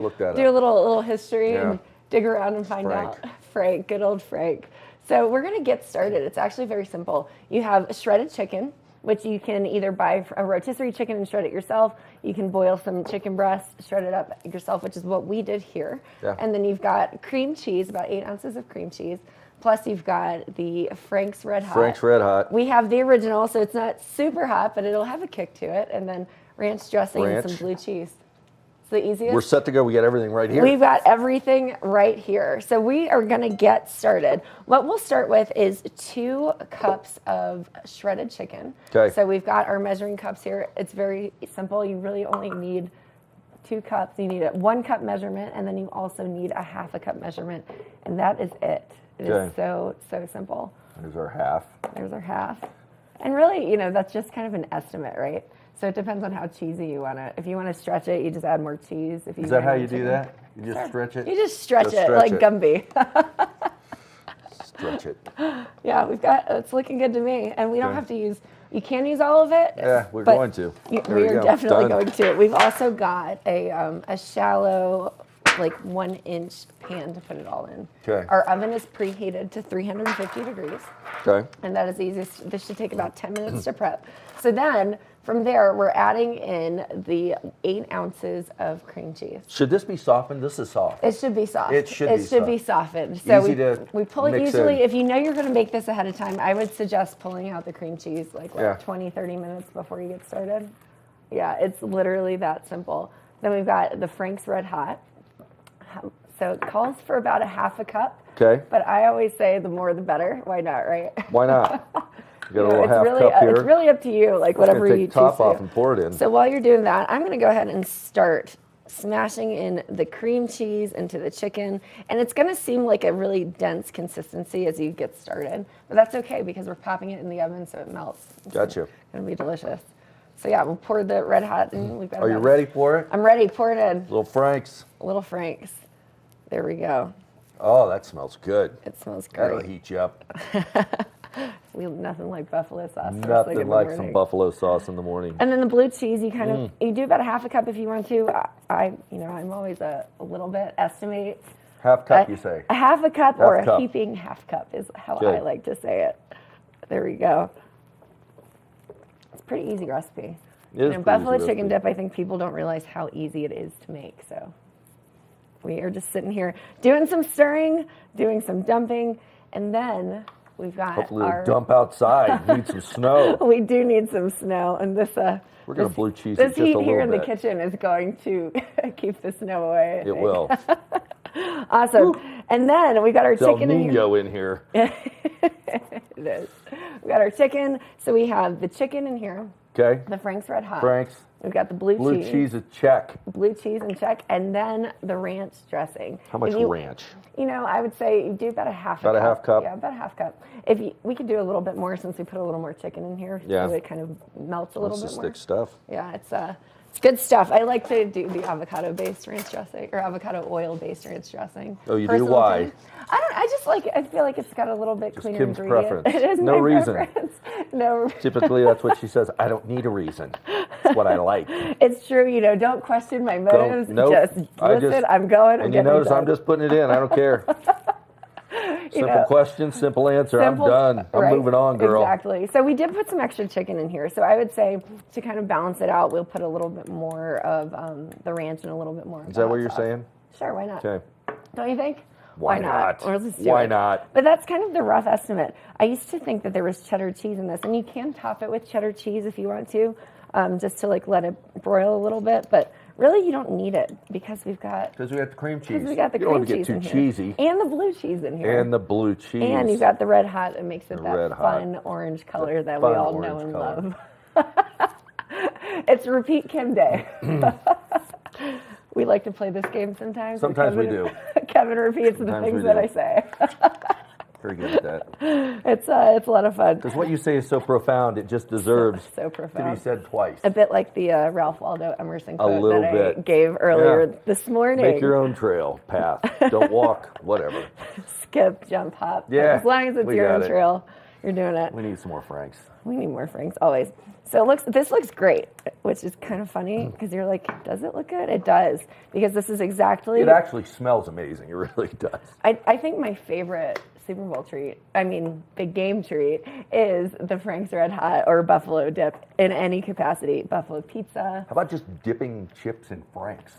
Look that do a up. little history Yeah. and dig around and find Frank. out. Frank, good old Frank. So we're going to get started. It's actually very simple. You have shredded chicken, which you can either buy a rotisserie chicken and shred it yourself. You can boil some chicken breast, shred it up yourself, which is what we did here. Yeah. And then you've got cream cheese, about 8 ounces of cream cheese. Plus you've got the Frank's Red Hot. Frank's Red Hot. We have the original, so it's not super hot, but it'll have a kick to it. And then ranch dressing and some blue cheese. It's the easiest. We're set to go. We got everything right here. We've got everything right here. So we are going to get started. What we'll start with is 2 cups of shredded chicken. Okay. So we've got our measuring cups here. It's very simple. You really only need 2 cups. You need a 1 cup measurement, and then you also need a half a cup measurement. And that is it. It is so simple. There's our half. There's our half. And really, that's just kind of an estimate, right? So it depends on how cheesy you want it. If you want to stretch it, you just add more cheese. If you Is that how you do that? You just stretch it? You just stretch it like Gumby. Stretch it. Yeah, it's looking good to me. And we don't have to use, you can use all of it. Yeah, we're going to. We are definitely going to. We've also got a shallow, like 1-inch pan to put it all in. Okay. Our oven is preheated to 350 degrees. Okay. And that is easy. This should take about 10 minutes to prep. So then, from there, we're adding in the 8 ounces of cream cheese. Should this be softened? This is soft. It should be soft. It should be softened. So Easy to we pull it mix usually, in. if you know you're going to make this ahead of time, I would suggest pulling out the cream cheese like 20, 30 minutes before you get started. Yeah, it's literally that simple. Then we've got the Frank's Red Hot. So it calls for about a half a cup. Okay. But I always say the more the better. Why not, right? Why not? You got a little half really, cup here. It's really up to you, like whatever you choose to take the top to off do. and pour it in. So while you're doing that, I'm going to go ahead and start smashing in the cream cheese into the chicken. And it's going to seem like a really dense consistency as you get started. But that's okay because we're popping it in the oven so it melts. Gotcha. It's going to be delicious. So yeah, we'll pour the Red Hot in. We've got Are you ready for it? I'm ready. Pour it in. Little Frank's. Little Frank's. There we go. Oh, that smells good. It smells great. That'll heat you up. We have nothing like buffalo sauce. Nothing like some buffalo sauce in the morning. And then the blue cheese, you kind of you do about a half a cup if you want to. I'm always a little bit estimate. Half cup, you say? A half a cup Half or cup. a heaping half cup is how I like to say it. There we go. It's a pretty easy recipe. Buffalo chicken dip, I think people don't realize how easy it is to make. So we are just sitting here doing some stirring, doing some dumping, and then we've got hopefully our dump outside. Need some snow. We do need some snow, and this we're gonna blue cheese this it just a heat little here in the bit. kitchen is going to keep the snow away. It will. Awesome. Woo. And then we got our chicken in here. It is. We got our chicken. So we have the chicken in here. Okay. The Frank's Red Hot. Frank's. We've got the blue cheese. Blue cheese a check. Blue cheese and check, and then the ranch dressing. How much ranch? I would say you do about a half a half cup? Yeah, about a half cup. We could do a little bit more since we put a little more chicken in here. Yeah. So it kind of melts a little bit more. Thick stuff. Yeah, it's good stuff. I like to do the avocado-based ranch dressing or avocado oil-based ranch dressing. Oh, you do? Why? Thing. I feel like it's got a little bit cleaner Kim's ingredient. preference. It is No my reason. preference. No. Typically, that's what she says. I don't need a reason. It's what I like. It's true. Don't question my motives. Nope. Just listen. I'm going. And you notice I'm just putting it in. I don't care. Simple question, simple answer. I'm done. I'm moving on, girl. Exactly. So we did put some extra chicken in here. So I would say to kind of balance it out, we'll put a little bit more of the ranch and a little bit more. Is that what you're saying? Sure. Why not? Okay. Don't you think? Why not? Why not? But that's kind of the rough estimate. I used to think that there was cheddar cheese in this, and you can top it with cheddar cheese if you want to, just to let it broil a little bit. But really, you don't need it because we got the cream cheese. We got the you don't cream want to get cheese too in here. cheesy. And the blue cheese in here. And the blue cheese. And you've got the Red Hot. It makes it that fun orange color that we all know and love. It's Repeat Kim Day. We like to play this game sometimes. Sometimes we do. Kevin repeats the things that I say. Very good at that. It's a lot of fun. Because what you say is so profound, it just deserves so profound to be said twice. A bit like the Ralph Waldo Emerson quote that bit. I gave earlier this morning. Make your own trail, path. Don't walk, whatever. Skip, jump, hop. Yeah, As long as it's your own trail, you're doing it. We need some more Franks. We need more Franks, always. So this looks great, which is kind of funny because you're like, does it look good? It does, because this is exactly... It actually smells amazing. It really does. I think my favorite Super Bowl treat, big game treat, is the Frank's Red Hot or Buffalo dip in any capacity. Buffalo pizza. How about just dipping chips in Franks?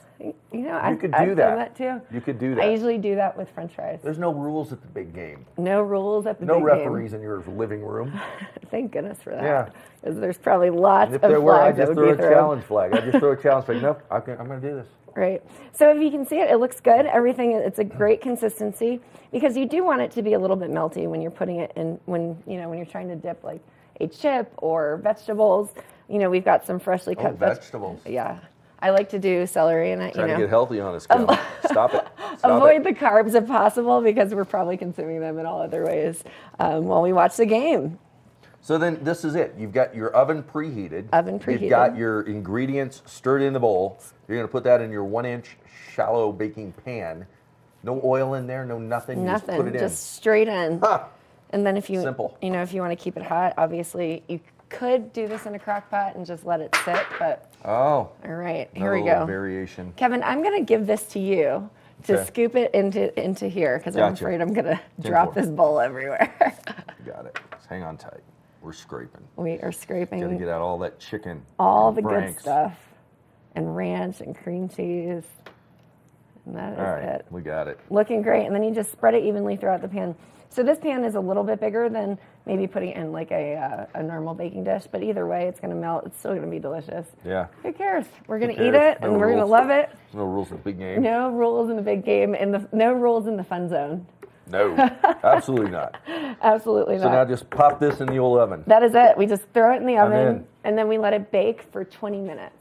I've done that too. You could do that. I usually do that with French fries. There's no rules at the big game. No rules at the big game. No referees in your living room. Thank goodness for that. Yeah. Because there's probably lots of flags. If there were, I just throw a thrown. challenge flag. I just throw a challenge flag. Nope, I'm going to do this. Right. So if you can see it looks good. Everything, it's a great consistency, because you do want it to be a little bit melty when you're putting it in, when you're trying to dip like a chip or vegetables. We've got some freshly cut vegetables. Yeah. I like to do celery and Trying to get healthy on us, Kim. Stop it. Avoid the carbs if possible, because we're probably consuming them in all other ways while we watch the game. So then this is it. You've got your oven preheated. You've got your ingredients stirred in the bowl. You're going to put that in your 1-inch shallow baking pan. No oil in there, no nothing. Nothing. Just put it in. Just straight in. Huh. And then if you Simple. If you want to keep it hot, obviously you could do this in a crock pot and just let it sit, but all right, here we go. Variation. Kevin, I'm going to give this to you to scoop it into here, because I'm afraid I'm going to drop this bowl everywhere. You got it. Just hang on tight. We're scraping. We are scraping. Got to get out all that chicken. All the good stuff. And ranch and cream cheese. And that is it. We got it. Looking great. And then you just spread it evenly throughout the pan. So this pan is a little bit bigger than maybe putting it in like a normal baking dish, but either way, it's going to melt. It's still going to be delicious. Yeah. Who cares? We're going to eat it, and we're going to love it. No rules in the big game. No rules in the big game, and no rules in the fun zone. No, absolutely not. Absolutely not. So now just pop this in the old oven. That is it. We just throw it in the oven, and then we let it bake for 20 minutes.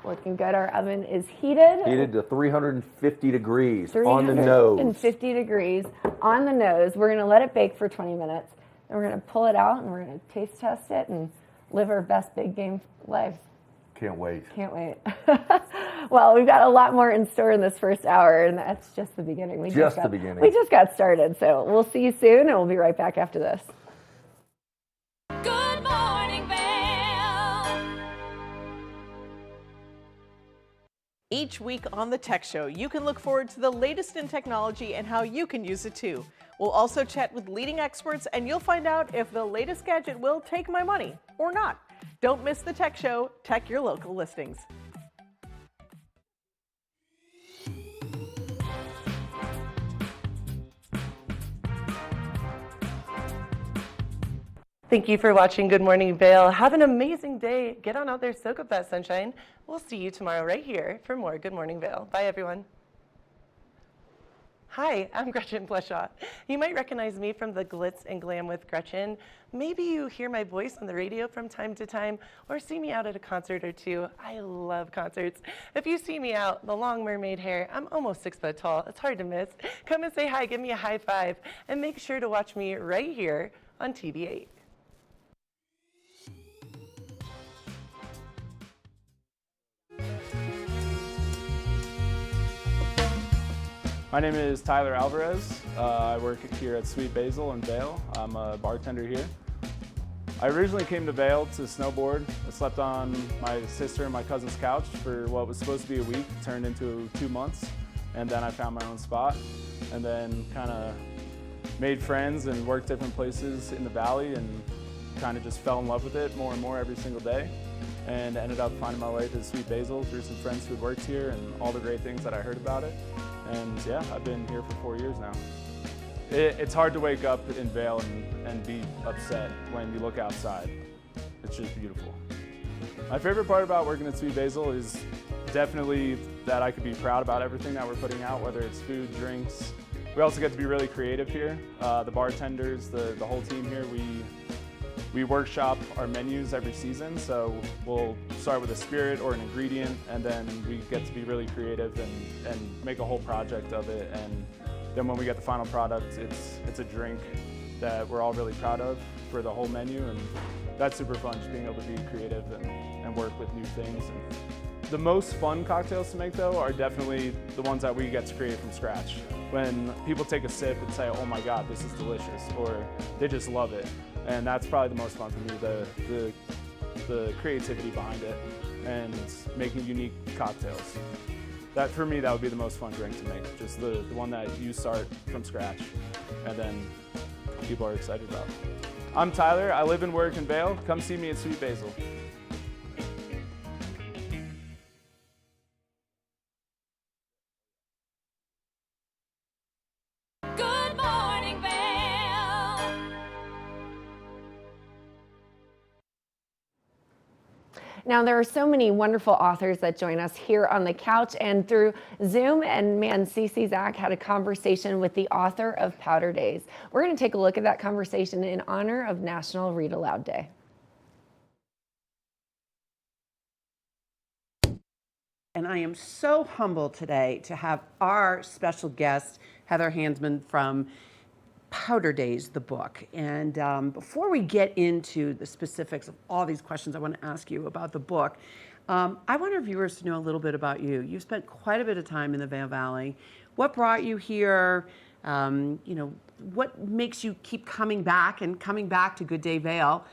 Looking good. Our oven is heated. Heated to 350 degrees on the nose. 350 degrees on the nose. We're going to let it bake for 20 minutes. And we're going to pull it out, and we're going to taste test it and live our best big game life. Can't wait. Can't wait. Well, we've got a lot more in store in this first hour, and that's just the beginning. We just got started. So we'll see you soon, and we'll be right back after this. Good morning, Vail. Each week on The Tech Show, you can look forward to the latest in technology and how you can use it too. We'll also chat with leading experts, and you'll find out if the latest gadget will take my money or not. Don't miss The Tech Show. Check your local listings. Thank you for watching Good Morning Vail. Have an amazing day. Get on out there, soak up that sunshine. We'll see you tomorrow right here for more Good Morning Vail. Bye, everyone. Hi, I'm Gretchen Bleshaw. You might recognize me from the Glitz and Glam with Gretchen. Maybe you hear my voice on the radio from time to time or see me out at a concert or two. I love concerts. If you see me out, the long mermaid hair, I'm almost 6 foot tall. It's hard to miss. Come and say hi, give me a high five, and make sure to watch me right here on TV8. My name is Tyler Alvarez. I work here at Sweet Basil in Vail. I'm a bartender here. I originally came to Vail to snowboard. I slept on my sister and my cousin's couch for what was supposed to be a week, turned into 2 months, and then I found my own spot, and then kind of made friends and worked different places in the valley, and kind of just fell in love with it more and more every single day, and ended up finding my way to Sweet Basil through some friends who had worked here and all the great things that I heard about it. And yeah, I've been here for 4 years now. It's hard to wake up in Vail and be upset when you look outside. It's just beautiful. My favorite part about working at Sweet Basil is definitely that I could be proud about everything that we're putting out, whether it's food, drinks. We also get to be really creative here. The bartenders, the whole team here, we workshop our menus every season, so we'll start with a spirit or an ingredient, and then we get to be really creative and make a whole project of it. And then when we get the final product, it's a drink that we're all really proud of for the whole menu, and that's super fun, just being able to be creative and work with new things. And the most fun cocktails to make, though, are definitely the ones that we get to create from scratch. When people take a sip and say, oh my God, this is delicious, or they just love it. And that's probably the most fun for me, the creativity behind it and making unique cocktails. That, for me, that would be the most fun drink to make, just the one that you start from scratch and then people are excited about. I'm Tyler, I live and work in Vail. Come see me at Sweet Basil. Good morning, Vail. Now, there are so many wonderful authors that join us here on the couch and through Zoom, and man, Cece Zach had a conversation with the author of Powder Days. We're going to take a look at that conversation in honor of National Read Aloud Day. And I am so humbled today to have our special guest, Heather Hansman from Powder Days, the book. And before we get into the specifics of all these questions I want to ask you about the book, I want our viewers to know a little bit about you. You've spent quite a bit of time in the Vail Valley. What brought you here? What makes you keep coming back to Good Day Vail?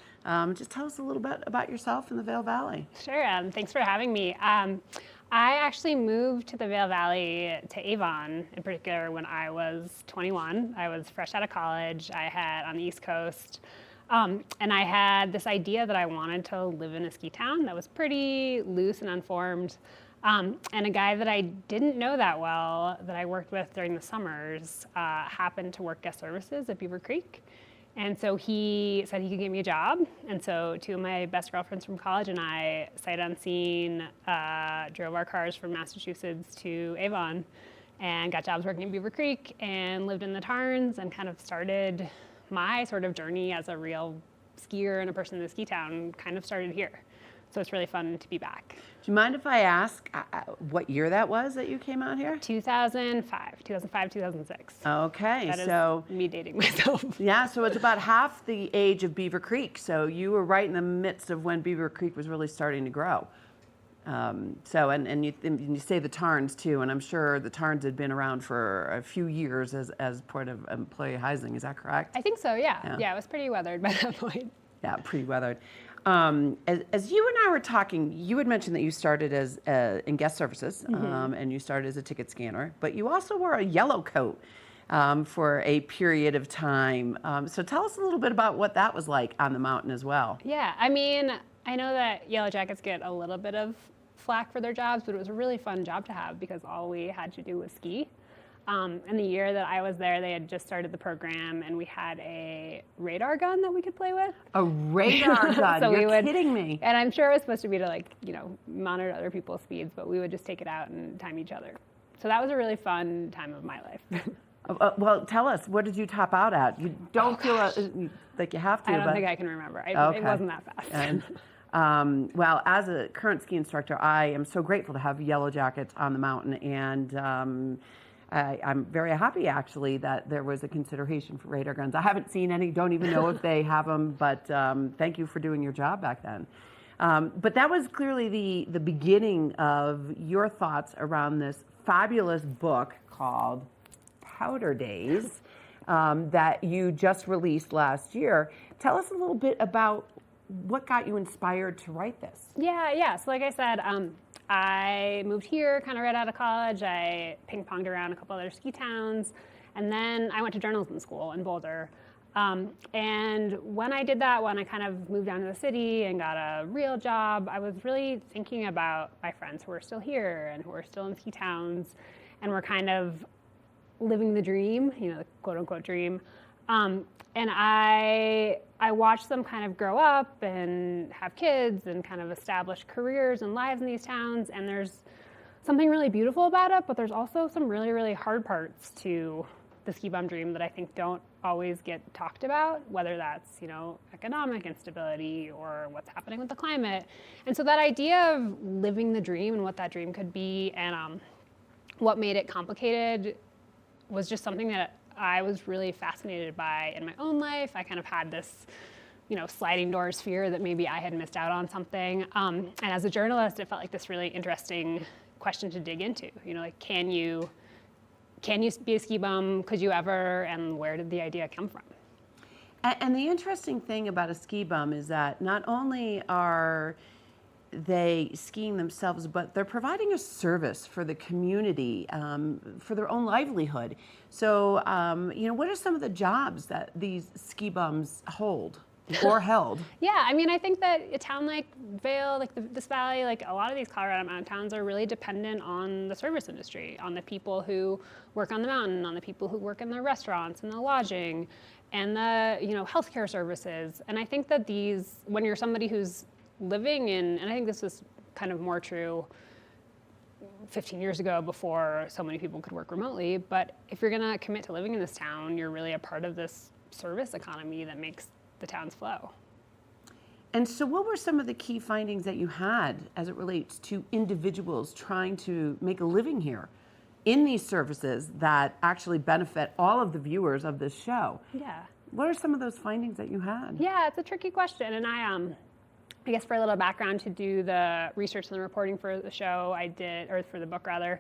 Just tell us a little bit about yourself in the Vail Valley. Sure, thanks for having me. I actually moved to the Vail Valley, to Avon in particular, when I was 21. I was fresh out of college. I had on the East Coast, and I had this idea that I wanted to live in a ski town that was pretty loose and unformed. And a guy that I didn't know that well, that I worked with during the summers, happened to work guest services at Beaver Creek. And so he said he could get me a job. And so two of my best girlfriends from college and I, sight unseen, drove our cars from Massachusetts to Avon and got jobs working at Beaver Creek and lived in the Tarns and kind of started my sort of journey as a real skier and a person in the ski town kind of started here. So it's really fun to be back. Do you mind if I ask what year that was that you came out here? 2005, 2006. Okay, That so is me dating myself. yeah, so it's about half the age of Beaver Creek. So you were right in the midst of when Beaver Creek was really starting to grow. And you say the Tarns too, and I'm sure the Tarns had been around for a few years as part of employee housing. Is that correct? I think so, yeah. Yeah, it was pretty weathered by that point. Yeah, pretty weathered. As you and I were talking, you had mentioned that you started as in guest services, and you started as a ticket scanner, but you also wore a yellow coat for a period of time. So tell us a little bit about what that was like on the mountain as well. Yeah, I mean, I know that Yellow Jackets get a little bit of flack for their jobs, but it was a really fun job to have because all we had to do was ski. In the year that I was there, they had just started the program, and we had a radar gun that we could play with. A radar gun? So You're kidding me. And I'm sure it was supposed to be to monitor other people's speeds, but we would just take it out and time each other. So that was a really fun time of my life. Well, tell us, what did you top out at? You don't feel like you have to. I don't think I can remember. It wasn't that fast. And, well, as a current ski instructor, I am so grateful to have Yellow Jackets on the mountain, and I'm very happy, actually, that there was a consideration for radar guns. I haven't seen any, don't even know if they have them, but thank you for doing your job back then. But that was clearly the beginning of your thoughts around this fabulous book called Powder Days that you just released last year. Tell us a little bit about what got you inspired to write this. Yeah. So like I said, I moved here kind of right out of college. I ping-ponged around a couple other ski towns. And then I went to journalism school in Boulder. And when I did that, when I kind of moved down to the city and got a real job, I was really thinking about my friends who are still here and who are still in ski towns and were kind of living the dream, the quote-unquote dream. And I watched them kind of grow up and have kids and kind of establish careers and lives in these towns. And there's something really beautiful about it, but there's also some really, really hard parts to the ski bum dream that I think don't always get talked about, whether that's, economic instability or what's happening with the climate. And so that idea of living the dream and what that dream could be and what made it complicated was just something that I was really fascinated by in my own life. I kind of had this, sliding doors fear that maybe I had missed out on something. And as a journalist, it felt like this really interesting question to dig into. Can you be a ski bum? Could you ever? And where did the idea come from? And the interesting thing about a ski bum is that not only are they skiing themselves, but they're providing a service for the community, for their own livelihood. So, what are some of the jobs that these ski bums hold or held? Yeah, I mean, I think that a town like Vail, like this valley, like a lot of these Colorado mountain towns are really dependent on the service industry, on the people who work on the mountain, on the people who work in the restaurants and the lodging and the, healthcare services. And I think that when you're somebody who's living in, and I think this was kind of more true 15 years ago before so many people could work remotely, but if you're gonna commit to living in this town, you're really a part of this service economy that makes the towns flow. And so what were some of the key findings that you had as it relates to individuals trying to make a living here in these services that actually benefit all of the viewers of this show? Yeah. What are some of those findings that you had? Yeah, it's a tricky question. And I guess for a little background, to do the research and the reporting for the show, or for the book rather,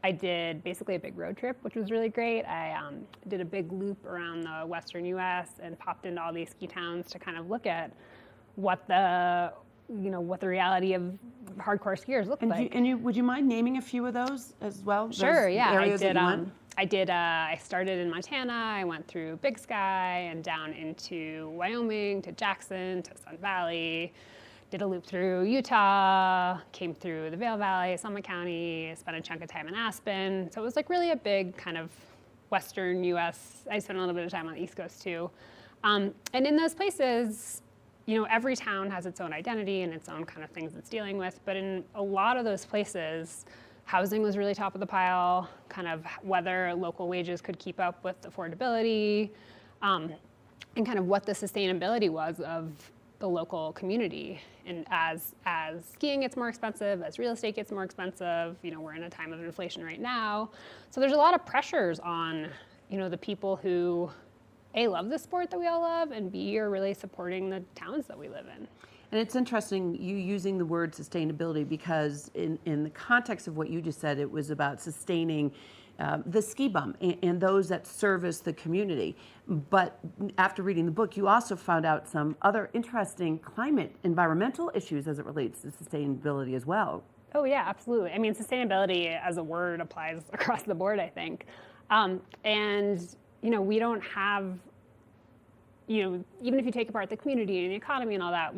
I did basically a big road trip, which was really great. I did a big loop around the western U.S. and popped into all these ski towns to kind of look at what the reality of hardcore skiers look like. Would you mind naming a few of those as well? Sure, yeah. Areas I started in Montana. I went through Big Sky and down into Wyoming to Jackson to Sun Valley. Did a loop through Utah, came through the Vail Valley, Summit County, spent a chunk of time in Aspen. So it was like really a big kind of western U.S. I spent a little bit of time on the East Coast too. And in those places, every town has its own identity and its own kind of things it's dealing with. But in a lot of those places, housing was really top of the pile, kind of whether local wages could keep up with affordability, and kind of what the sustainability was of the local community. And as skiing gets more expensive, as real estate gets more expensive, we're in a time of inflation right now. So there's a lot of pressures on, the people who, A, love the sport that we all love, and B, are really supporting the towns that we live in. And it's interesting you using the word sustainability, because in the context of what you just said, it was about sustaining the ski bum and those that service the community. But after reading the book, you also found out some other interesting environmental issues as it relates to sustainability as well. Oh yeah, absolutely. I mean, sustainability as a word applies across the board, I think. And we don't have, even if you take apart the community and the economy and all that,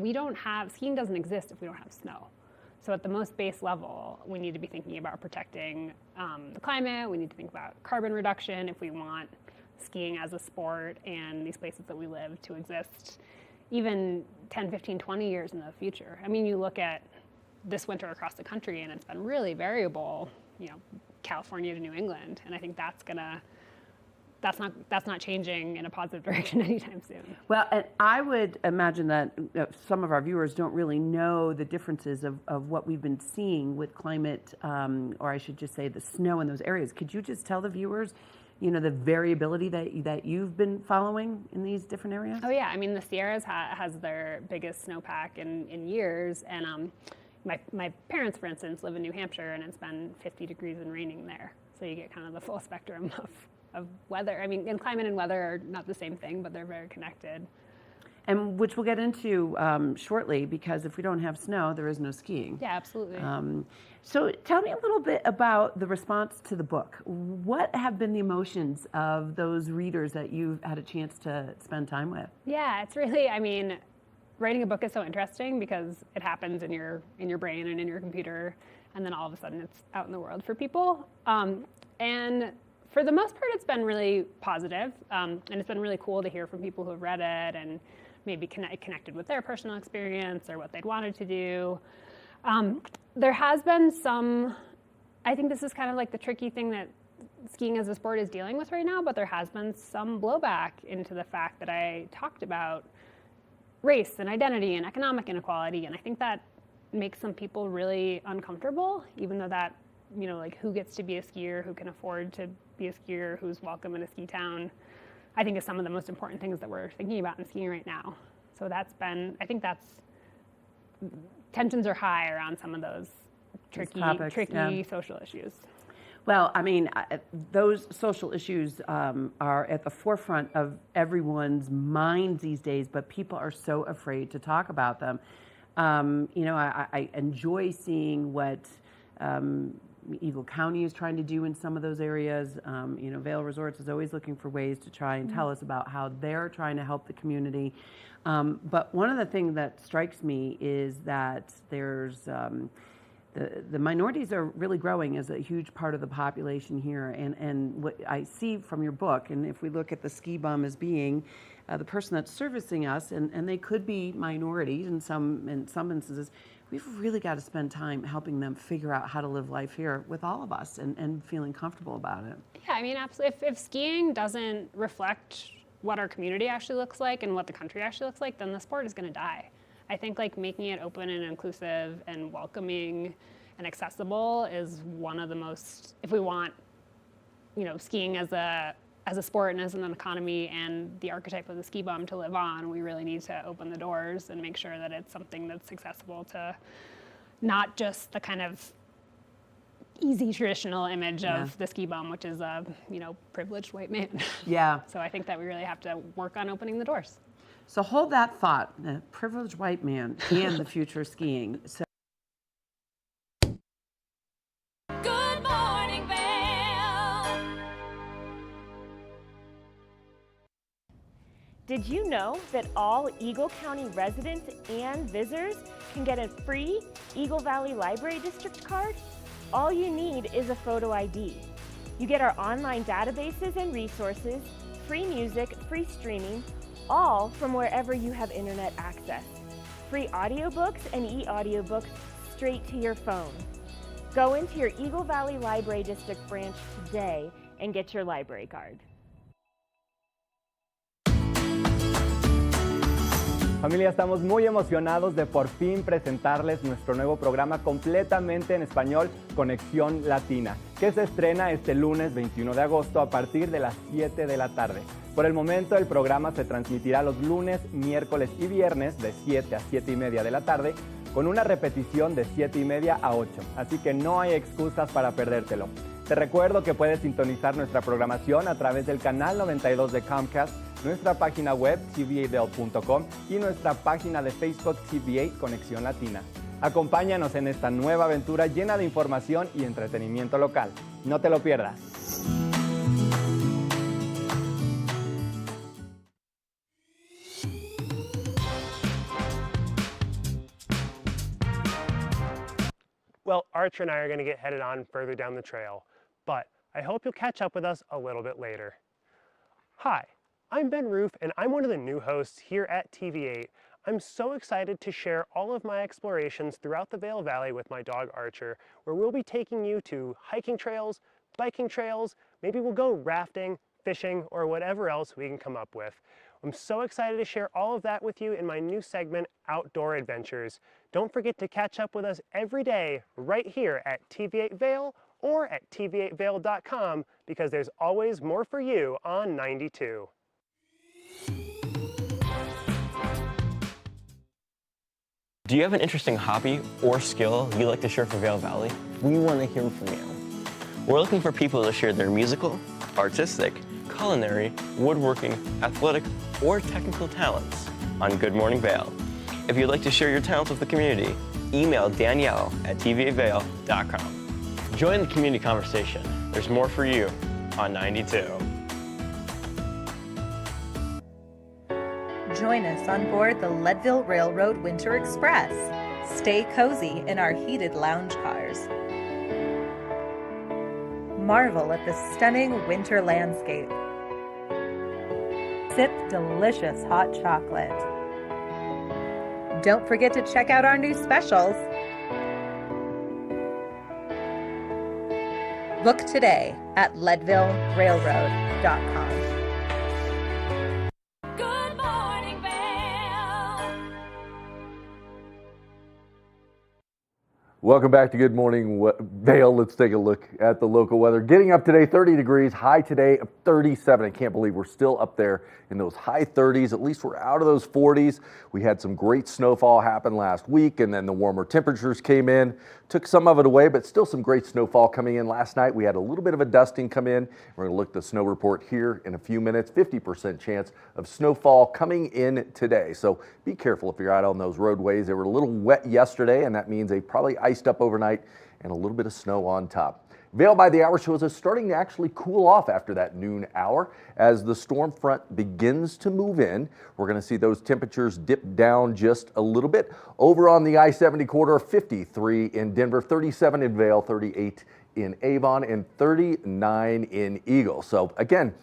skiing doesn't exist if we don't have snow. So at the most base level, we need to be thinking about protecting the climate. We need to think about carbon reduction if we want skiing as a sport and these places that we live to exist even 10, 15, 20 years in the future. I mean, you look at this winter across the country and it's been really variable, California to New England. And I think that's not changing in a positive direction anytime soon. Well, and I would imagine that some of our viewers don't really know the differences of what we've been seeing with climate, or I should just say the snow in those areas. Could you just tell the viewers, the variability that you've been following in these different areas? Oh yeah, I mean the Sierras has their biggest snowpack in years, and my parents, for instance, live in New Hampshire, and it's been 50 degrees and raining there, so you get kind of the full spectrum of weather. I mean, and climate and weather are not the same thing, but they're very connected. And which we'll get into shortly, because if we don't have snow, there is no skiing. Yeah, absolutely. So tell me a little bit about the response to the book. What have been the emotions of those readers that you've had a chance to spend time with? Yeah, it's really, writing a book is so interesting because it happens in your brain and in your computer, and then all of a sudden it's out in the world for people. And for the most part, it's been really positive, and it's been really cool to hear from people who have read it and maybe connected with their personal experience or what they'd wanted to do. There has been I think this is kind of like the tricky thing that skiing as a sport is dealing with right now, but there has been some blowback into the fact that I talked about race and identity and economic inequality, and I think that makes some people really uncomfortable, even though that, who gets to be a skier, who can afford to be a skier, who's welcome in a ski town, I think is some of the most important things that we're thinking about in skiing right now. So tensions are high around some of those tricky yeah. social issues. Well, I mean, those social issues are at the forefront of everyone's minds these days, but people are so afraid to talk about them. You know, I enjoy seeing what Eagle County is trying to do in some of those areas. You know, Vail Resorts is always looking for ways to try and tell us about how they're trying to help the community. But one of the things that strikes me is that there's the minorities are really growing as a huge part of the population here. And what I see from your book, and if we look at the ski bum as being the person that's servicing us, and they could be minorities in some instances, we've really got to spend time helping them figure out how to live life here with all of us and feeling comfortable about it. Yeah, I mean, absolutely. If skiing doesn't reflect what our community actually looks like and what the country actually looks like, then the sport is going to die. I think like making it open and inclusive and welcoming and accessible is one of the most, if we want, you know, skiing as a sport and as an economy and the archetype of the ski bum to live on, we really need to open the doors and make sure that it's something that's accessible to not just the kind of easy traditional image of the ski bum, which is a, you know, privileged white man. Yeah. So I think that we really have to work on opening the doors. So hold that thought, the privileged white man and the future of skiing. So Good morning, Vail. Did you know that all Eagle County residents and visitors can get a free Eagle Valley Library District card? All you need is a photo ID. You get our online databases and resources, free music, free streaming, all from wherever you have internet access. Free audiobooks and e-audiobooks straight to your phone. Go into your Eagle Valley Library District branch today and get your library card. Familia, estamos muy emocionados de por fin presentarles nuestro nuevo programa completamente en español, Conexión Latina, que se estrena este lunes 21 de agosto a partir de las 7 de la tarde. Por el momento, el programa se transmitirá los lunes, miércoles y viernes de 7 a 7 y media de la tarde, con una repetición de 7 y media a 8, así que no hay excusas para perdértelo. Te recuerdo que puedes sintonizar nuestra programación a través del canal 92 de Comcast, nuestra página web tvavail.com y nuestra página de Facebook TVA Conexión Latina. Acompáñanos en esta nueva aventura llena de información y entretenimiento local. No te lo pierdas. Well, Archer and I are going to get headed on further down the trail, but I hope you'll catch up with us a little bit later. Hi, I'm Ben Roof, and I'm one of the new hosts here at TV8. I'm so excited to share all of my explorations throughout the Vail Valley with my dog Archer, where we'll be taking you to hiking trails, biking trails, maybe we'll go rafting, fishing, or whatever else we can come up with. I'm so excited to share all of that with you in my new segment, Outdoor Adventures. Don't forget to catch up with us every day right here at TV8 Vail or at tv8vail.com, because there's always more for you on 92. Do you have an interesting hobby or skill you'd like to share for Vail Valley? We want to hear from you. We're looking for people to share their musical, artistic, culinary, woodworking, athletic, or technical talents on Good Morning Vail. If you'd like to share your talents with the community, email Danielle at tvavail.com. Join the community conversation. There's more for you on 92. Join us on board the Leadville Railroad Winter Express. Stay cozy in our heated lounge cars. Marvel at the stunning winter landscape. Sip delicious hot chocolate. Don't forget to check out our new specials. Book today at leadvillerailroad.com. Good morning, Vail. Welcome back to Good Morning Vail. Let's take a look at the local weather. Getting up today, 30 degrees, high today of 37. I can't believe we're still up there in those high 30s. At least we're out of those 40s. We had some great snowfall happen last week, and then the warmer temperatures came in, took some of it away, but still some great snowfall coming in last night. We had a little bit of a dusting come in. We're going to look at the snow report here in a few minutes. 50% chance of snowfall coming in today. So be careful if you're out on those roadways. They were a little wet yesterday, and that means they probably iced up overnight and a little bit of snow on top. Vail by the hour shows us starting to actually cool off after that noon hour as the storm front begins to move in. We're going to see those temperatures dip down just a little bit. Over on the I-70 corridor, 53 in Denver, 37 in Vail, 38 in Avon, and 39 in Eagle. So again,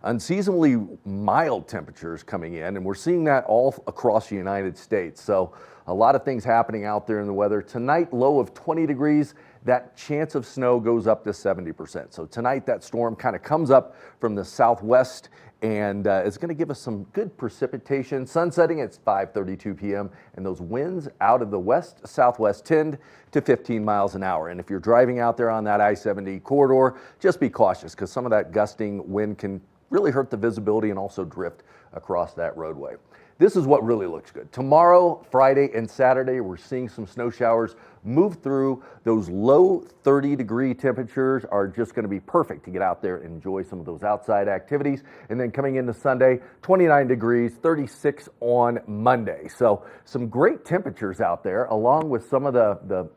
unseasonably mild temperatures coming in, and we're seeing that all across the United States. So a lot of things happening out there in the weather. Tonight, low of 20 degrees. That chance of snow goes up to 70%. So tonight, that storm kind of comes up from the southwest and it's going to give us some good precipitation. Sun setting at 5:32 p.m. and those winds out of the west-southwest 10 to 15 miles an hour. And if you're driving out there on that I-70 corridor, just be cautious because some of that gusting wind can really hurt the visibility and also drift across that roadway. This is what really looks good. Tomorrow, Friday, and Saturday, we're seeing some snow showers move through. Those low 30-degree temperatures are just going to be perfect to get out there and enjoy some of those outside activities. And then coming into Sunday, 29 degrees, 36 on Monday. So some great temperatures out there, along with some of the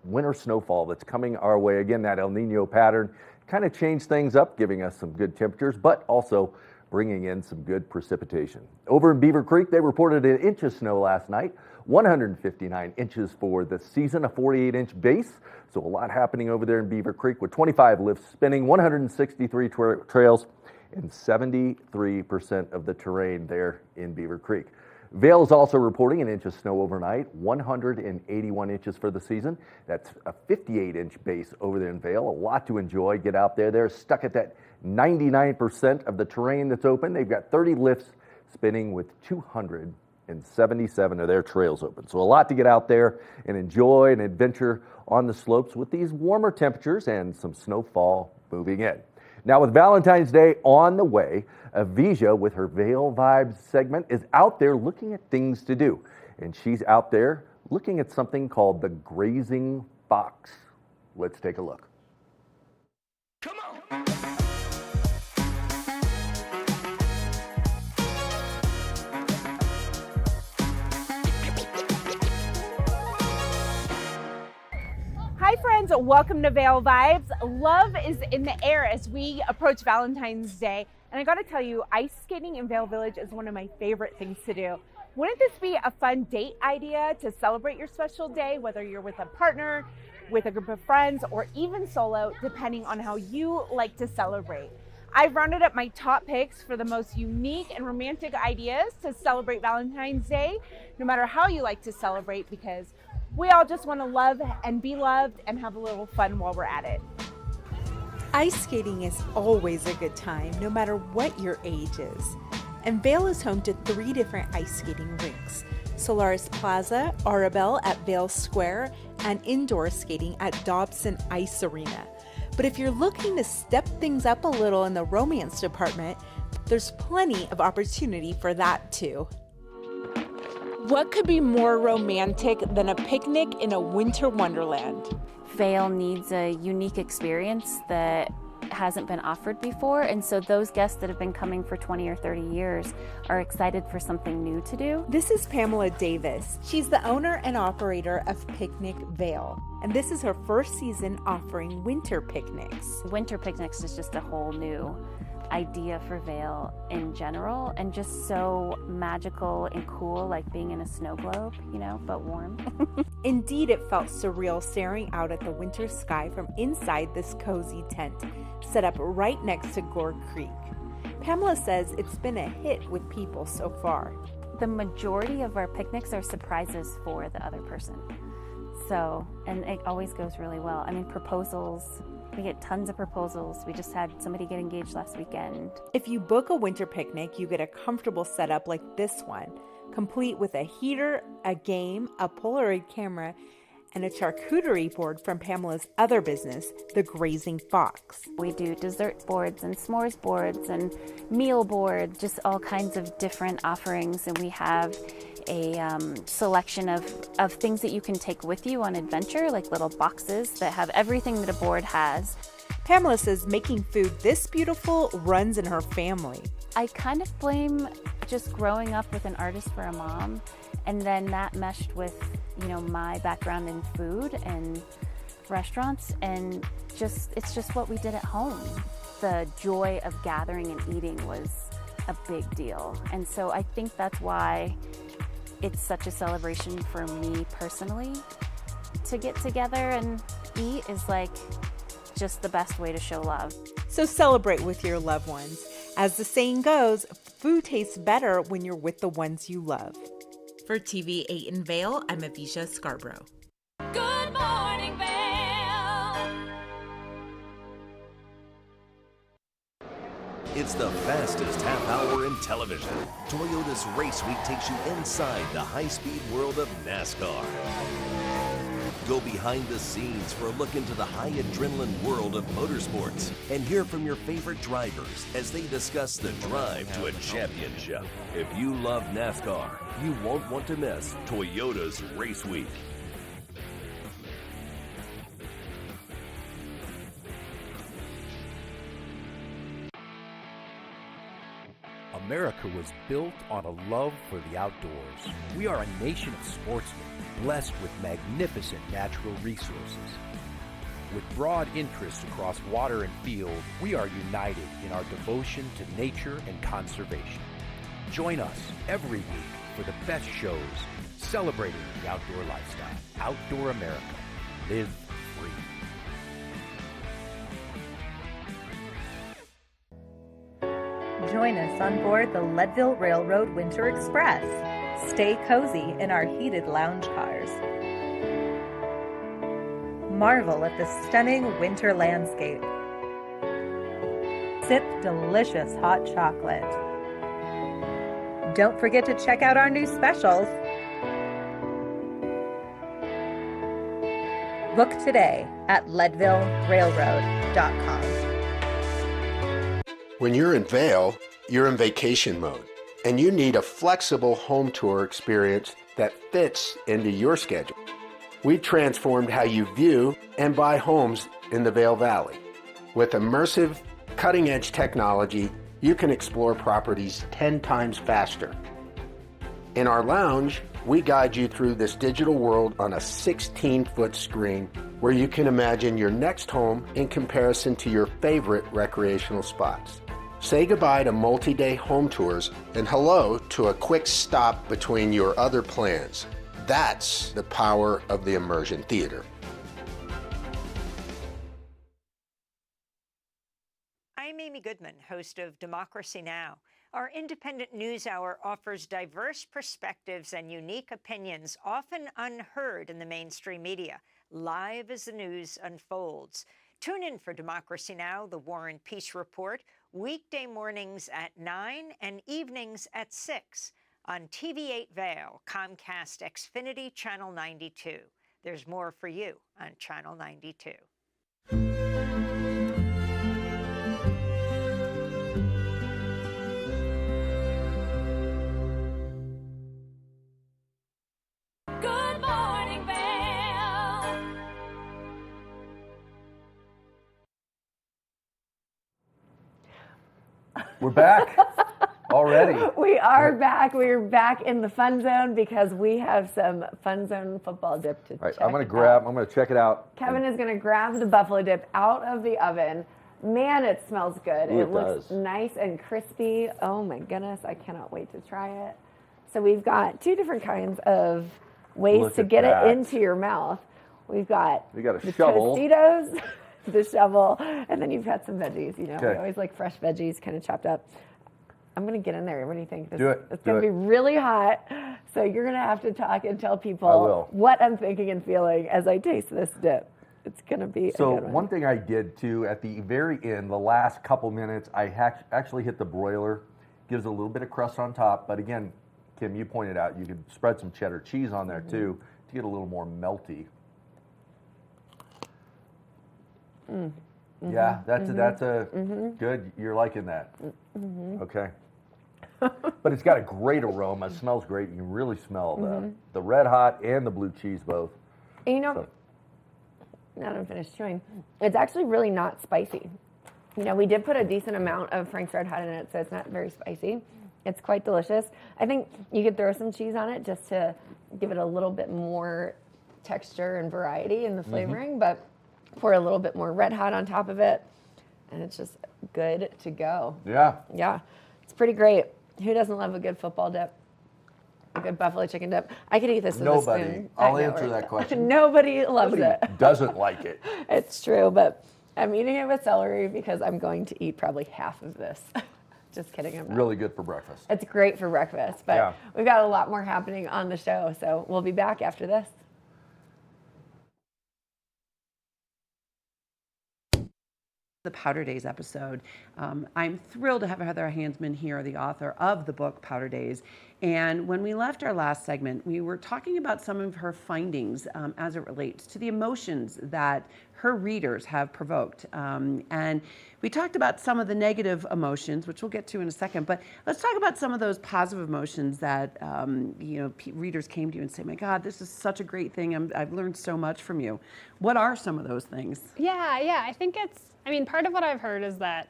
winter snowfall that's coming our way. Again, that El Nino pattern kind of changed things up, giving us some good temperatures, but also bringing in some good precipitation. Over in Beaver Creek, they reported an inch of snow last night, 159 inches for the season, a 48-inch base. So a lot happening over there in Beaver Creek with 25 lifts spinning, 163 trails, and 73% of the terrain there in Beaver Creek. Vail is also reporting an inch of snow overnight, 181 inches for the season. That's a 58-inch base over there in Vail. A lot to enjoy. Get out there. They're stuck at that 99% of the terrain that's open. They've got 30 lifts spinning with 277 of their trails open. So a lot to get out there and enjoy and adventure on the slopes with these warmer temperatures and some snowfall moving in. Now with Valentine's Day on the way, Avisha with her Vail Vibes segment is out there looking at things to do. And she's out there looking at something called the grazing fox. Let's take a look. Come on. Hi friends, welcome to Vail Vibes. Love is in the air as we approach Valentine's Day. And I gotta tell you, ice skating in Vail Village is one of my favorite things to do. Wouldn't this be a fun date idea to celebrate your special day, whether you're with a partner, with a group of friends, or even solo, depending on how you like to celebrate? I've rounded up my top picks for the most unique and romantic ideas to celebrate Valentine's Day, no matter how you like to celebrate, because we all just want to love and be loved and have a little fun while we're at it. Ice skating is always a good time, no matter what your age is. And Vail is home to 3 different ice skating rinks: Solaris Plaza, Arabelle at Vail Square, and indoor skating at Dobson Ice Arena. But if you're looking to step things up a little in the romance department, there's plenty of opportunity for that too. What could be more romantic than a picnic in a winter wonderland? Vail needs a unique experience that hasn't been offered before, and so those guests that have been coming for 20 or 30 years are excited for something new to do. This is Pamela Davis. She's the owner and operator of Picnic Vail, and this is her first season offering winter picnics. Winter picnics is just a whole new idea for Vail in general, and just so magical and cool, like being in a snow globe, you know, but warm. Indeed, it felt surreal staring out at the winter sky from inside this cozy tent, set up right next to Gore Creek. Pamela says it's been a hit with people so far. The majority of our picnics are surprises for the other person. So, and it always goes really well. I mean, proposals, we get tons of proposals. We just had somebody get engaged last weekend. If you book a winter picnic, you get a comfortable setup like this one, complete with a heater, a game, a Polaroid camera, and a charcuterie board from Pamela's other business, The Grazing Fox. We do dessert boards and s'mores boards and meal boards, just all kinds of different offerings. And we have a selection of things that you can take with you on adventure, like little boxes that have everything that a board has. Pamela says making food this beautiful runs in her family. I kind of blame just growing up with an artist for a mom, and then that meshed with, you know, my background in food and restaurants, and it's just what we did at home. The joy of gathering and eating was a big deal, and so I think that's why it's such a celebration for me personally. To get together and eat is like just the best way to show love. So celebrate with your loved ones. As the saying goes, food tastes better when you're with the ones you love. For TV8 in Vail, I'm Avisha Scarborough. Good morning, Vail. It's the fastest half hour in television. Toyota's Race Week takes you inside the high-speed world of NASCAR. Go behind the scenes for a look into the high adrenaline world of motorsports and hear from your favorite drivers as they discuss the drive to a championship. If you love NASCAR, you won't want to miss Toyota's Race Week. America was built on a love for the outdoors. We are a nation of sportsmen, blessed with magnificent natural resources. With broad interests across water and field, we are united in our devotion to nature and conservation. Join us every week for the best shows celebrating the outdoor lifestyle. Outdoor America. Live free. Join us on board the Leadville Railroad Winter Express. Stay cozy in our heated lounge cars. Marvel at the stunning winter landscape. Sip delicious hot chocolate. Don't forget to check out our new specials. Book today at leadvillerailroad.com. When you're in Vail, you're in vacation mode, and you need a flexible home tour experience that fits into your schedule. We've transformed how you view and buy homes in the Vail Valley. With immersive, cutting-edge technology, you can explore properties 10 times faster. In our lounge, we guide you through this digital world on a 16-foot screen where you can imagine your next home in comparison to your favorite recreational spots. Say goodbye to multi-day home tours and hello to a quick stop between your other plans. That's the power of the Immersion Theater. I'm Amy Goodman, host of Democracy Now! Our independent news hour offers diverse perspectives and unique opinions, often unheard in the mainstream media, live as the news unfolds. Tune in for Democracy Now!, the War and Peace Report, weekday mornings at 9 and evenings at 6 on TV8 Vail, Comcast Xfinity Channel 92. There's more for you on Channel 92. Good morning, Vail. We're back already. We are back. We're back in the fun zone because we have some fun zone football dip to All right, check I'm going to check it out. Kevin is going to grab the buffalo dip out of the oven. Man, it smells good. Ooh, it looks does. nice and crispy. Oh my goodness, I cannot wait to try it. So we've got two different kinds of ways Look to at get that. it into your mouth. We got a the shovel. Tostitos, the shovel, and then you've got some veggies. You know, we Okay. always like fresh veggies, kind of chopped up. I'm going to get in there. What do you think? Do it. It's Do going to it. be really hot, so you're going to have to talk and tell I people will. what I'm thinking and feeling as I taste this dip. It's going to be So a good one thing I did too at the very end, the last couple minutes, I actually hit the broiler. Gives a little bit of crust on top, but again, Kim, you pointed out you could spread some cheddar cheese on there too to get a little more melty. Yeah, that's a good. You're liking that. Okay. But it's got a great aroma. It smells great. You can really smell the red hot and the blue cheese both. And now that I'm finished chewing, it's actually really not spicy. We did put a decent amount of Frank's Red Hot in it, so it's not very spicy. It's quite delicious. I think you could throw some cheese on it just to give it a little bit more texture and variety in the flavoring, but pour a little bit more Red Hot on top of it, and it's just good to go. Yeah. Yeah, it's pretty great. Who doesn't love a good football dip? A good buffalo chicken dip. I could eat this with a spoon. I'll answer that question. Nobody loves it. Doesn't like it. It's true, but I'm eating it with celery because I'm going to eat probably half of this. Just kidding. I'm not. Really good for breakfast. It's great for breakfast, but we've got a lot more happening on the show, so we'll be back after this. The Powder Days episode. I'm thrilled to have Heather Hansman here, the author of the book Powder Days. And when we left our last segment, we were talking about some of her findings as it relates to the emotions that her readers have provoked. And we talked about some of the negative emotions, which we'll get to in a second, but let's talk about some of those positive emotions that readers came to you and say, my God, this is such a great thing. I've learned so much from you. What are some of those things? Yeah, I think part of what I've heard is that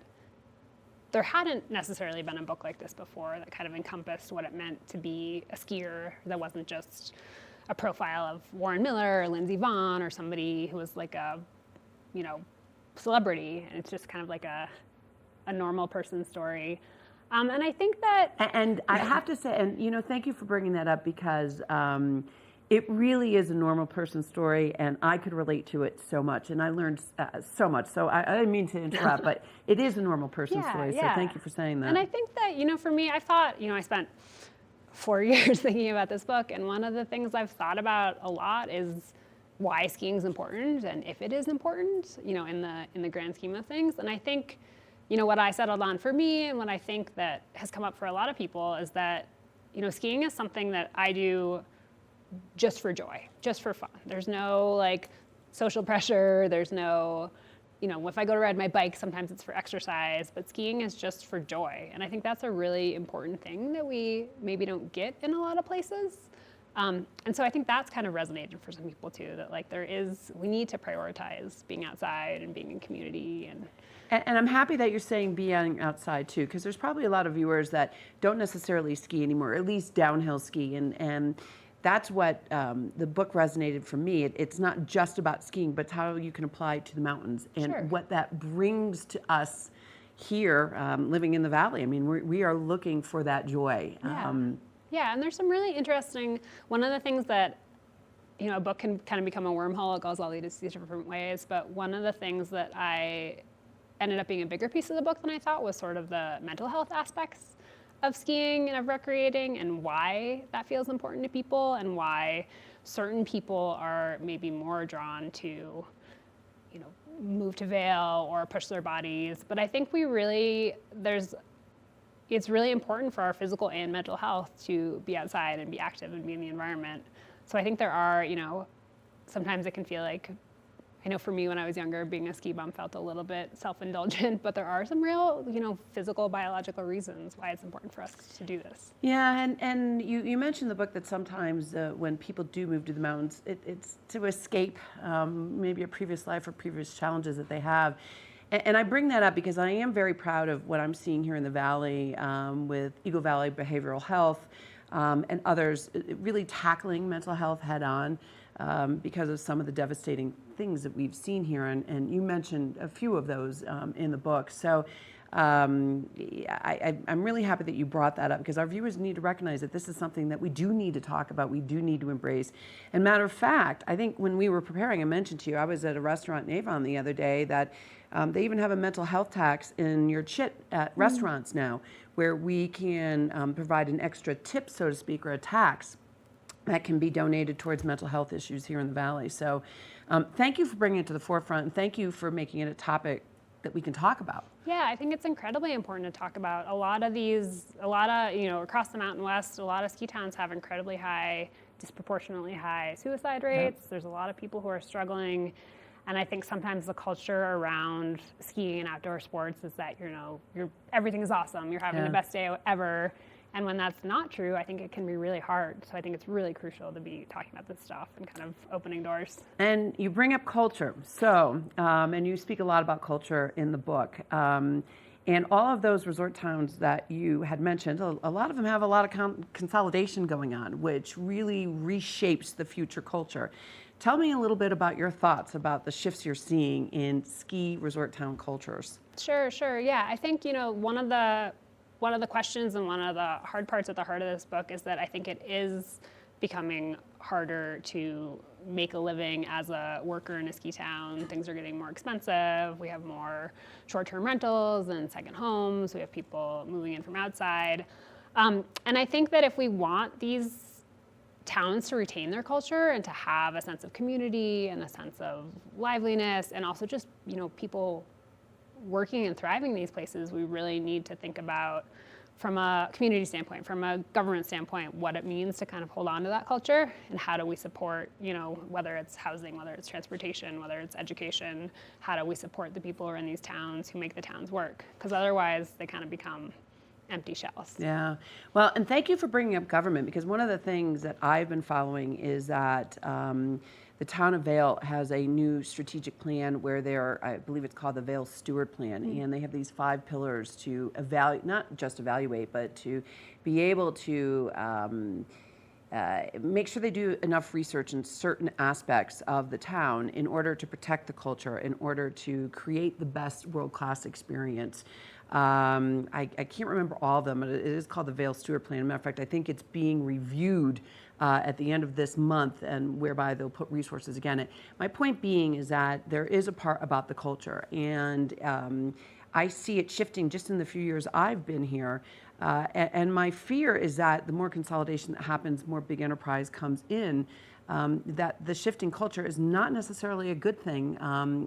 there hadn't necessarily been a book like this before that kind of encompassed what it meant to be a skier, that wasn't just a profile of Warren Miller or Lindsey Vonn or somebody who was like a, celebrity, and it's just kind of like a normal person story. And I think that... And I have to say, and thank you for bringing that up, because it really is a normal person story, and I could relate to it so much, and I learned so much. So I didn't mean to interrupt, but it is a normal person story, so thank you for saying that. And I think that, for me, I thought, I spent 4 years thinking about this book, and one of the things I've thought about a lot is why skiing is important, and if it is important, in the grand scheme of things. And I think, what I settled on for me, and what I think that has come up for a lot of people, is that, skiing is something that I do just for joy, just for fun. There's no social pressure. There's no, if I go to ride my bike, sometimes it's for exercise, but skiing is just for joy. And I think that's a really important thing that we maybe don't get in a lot of places. And so I think that's kind of resonated for some people too, that we need to prioritize being outside and being in community. And I'm happy that you're saying being outside too, because there's probably a lot of viewers that don't necessarily ski anymore, or at least downhill ski. And that's what the book resonated for me. It's not just about skiing, but it's how you can apply it to the mountains and what that brings to us here living in the valley. I mean, we are looking for that joy. Yeah, and there's some really interesting, one of the things that, a book can kind of become a wormhole, it goes all these different ways, but one of the things that I ended up being a bigger piece of the book than I thought was sort of the mental health aspects of skiing and of recreating, and why that feels important to people, and why certain people are maybe more drawn to, move to Vail or push their bodies. But I think it's really important for our physical and mental health to be outside and be active and be in the environment. So I think there are, sometimes it can feel like, I know for me when I was younger, being a ski bum felt a little bit self-indulgent, but there are some real, physical, biological reasons why it's important for us to do this. Yeah, and you mentioned the book that sometimes when people do move to the mountains, it's to escape maybe a previous life or previous challenges that they have. And I bring that up because I am very proud of what I'm seeing here in the Valley with Eagle Valley Behavioral Health and others really tackling mental health head on because of some of the devastating things that we've seen here. And you mentioned a few of those in the book. So I'm really happy that you brought that up, because our viewers need to recognize that this is something that we do need to talk about, we do need to embrace. And matter of fact, I think when we were preparing, I mentioned to you, I was at a restaurant in Avon the other day that they even have a mental health tax in your chit at restaurants now, where we can provide an extra tip, so to speak, or a tax that can be donated towards mental health issues here in the Valley. So thank you for bringing it to the forefront, and thank you for making it a topic that we can talk about. Yeah, I think it's incredibly important to talk about. A lot of, across the Mountain West, a lot of ski towns have incredibly high, disproportionately high suicide rates. Yep. There's a lot of people who are struggling. And I think sometimes the culture around skiing and outdoor sports is that, everything is awesome. You're having the best day ever. And when that's not true, I think it can be really hard. So I think it's really crucial to be talking about this stuff and kind of opening doors. And you bring up culture. So, and you speak a lot about culture in the book. And all of those resort towns that you had mentioned, a lot of them have a lot of consolidation going on, which really reshapes the future culture. Tell me a little bit about your thoughts about the shifts you're seeing in ski resort town cultures. Sure. Yeah, I think, one of the questions and one of the hard parts at the heart of this book is that I think it is becoming harder to make a living as a worker in a ski town. Things are getting more expensive. We have more short-term rentals and second homes. We have people moving in from outside. And I think that if we want these towns to retain their culture and to have a sense of community and a sense of liveliness and also just, people working and thriving in these places, we really need to think about from a community standpoint, from a government standpoint, what it means to kind of hold on to that culture and how do we support, whether it's housing, whether it's transportation, whether it's education, how do we support the people who are in these towns who make the towns work? Because otherwise they kind of become empty shells. Yeah. Well, and thank you for bringing up government, because one of the things that I've been following is that the town of Vail has a new strategic plan where I believe it's called the Vail Steward Plan, and they have these 5 pillars to evaluate, not just evaluate, but to be able to make sure they do enough research in certain aspects of the town in order to protect the culture, in order to create the best world-class experience. I can't remember all of them, but it is called the Vail Steward Plan. As a matter of fact, I think it's being reviewed at the end of this month, and whereby they'll put resources again. My point being is that there is a part about the culture, and I see it shifting just in the few years I've been here. And my fear is that the more consolidation that happens, more big enterprise comes in, that the shifting culture is not necessarily a good thing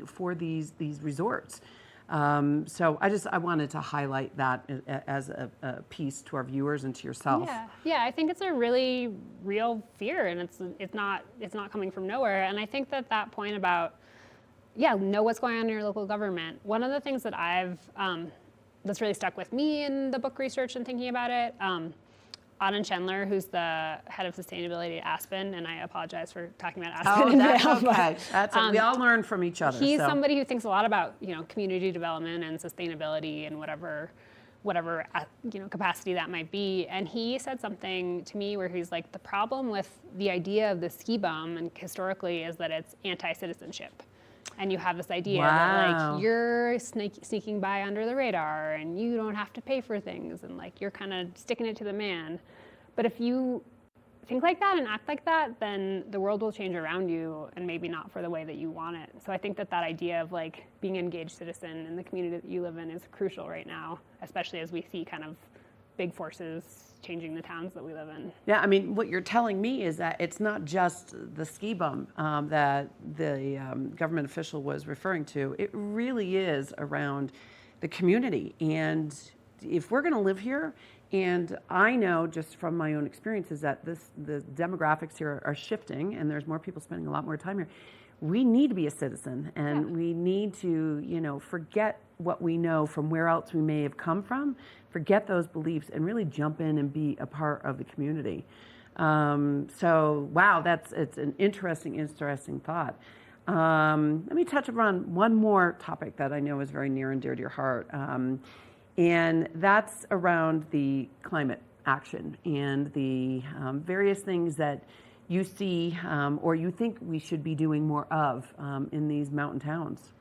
for these resorts. So I wanted to highlight that as a piece to our viewers and to yourself. Yeah, I think it's a really real fear, and it's not coming from nowhere. And I think that point about know what's going on in your local government. One of the things that that's really stuck with me in the book research and thinking about it. Auden Chandler, who's the head of sustainability at Aspen, and I apologize for talking about Aspen and that's Vail, okay. That's we all learn from each other. He's somebody who thinks a lot about community development and sustainability and whatever capacity that might be. And he said something to me where he's like, the problem with the idea of the ski bum and historically is that it's anti-citizenship. And you have this idea that like you're sneaking by under the radar and you don't have to pay for things and like you're kind of sticking it to the man. But if you think like that and act like that, then the world will change around you and maybe not for the way that you want it. So I think that idea of like being an engaged citizen in the community that you live in is crucial right now, especially as we see kind of big forces changing the towns that we live in. Yeah, I mean, what you're telling me is that it's not just the ski bum that the government official was referring to. It really is around the community. And if we're going to live here, and I know just from my own experiences that the demographics here are shifting, and there's more people spending a lot more time here. We need to be a citizen, and we need to, forget what we know from where else we may have come from, forget those beliefs, and really jump in and be a part of the community. So, wow, it's an interesting thought. Let me touch upon one more topic that I know is very near and dear to your heart, and that's around the climate action and the various things that you see or you think we should be doing more of in these mountain towns.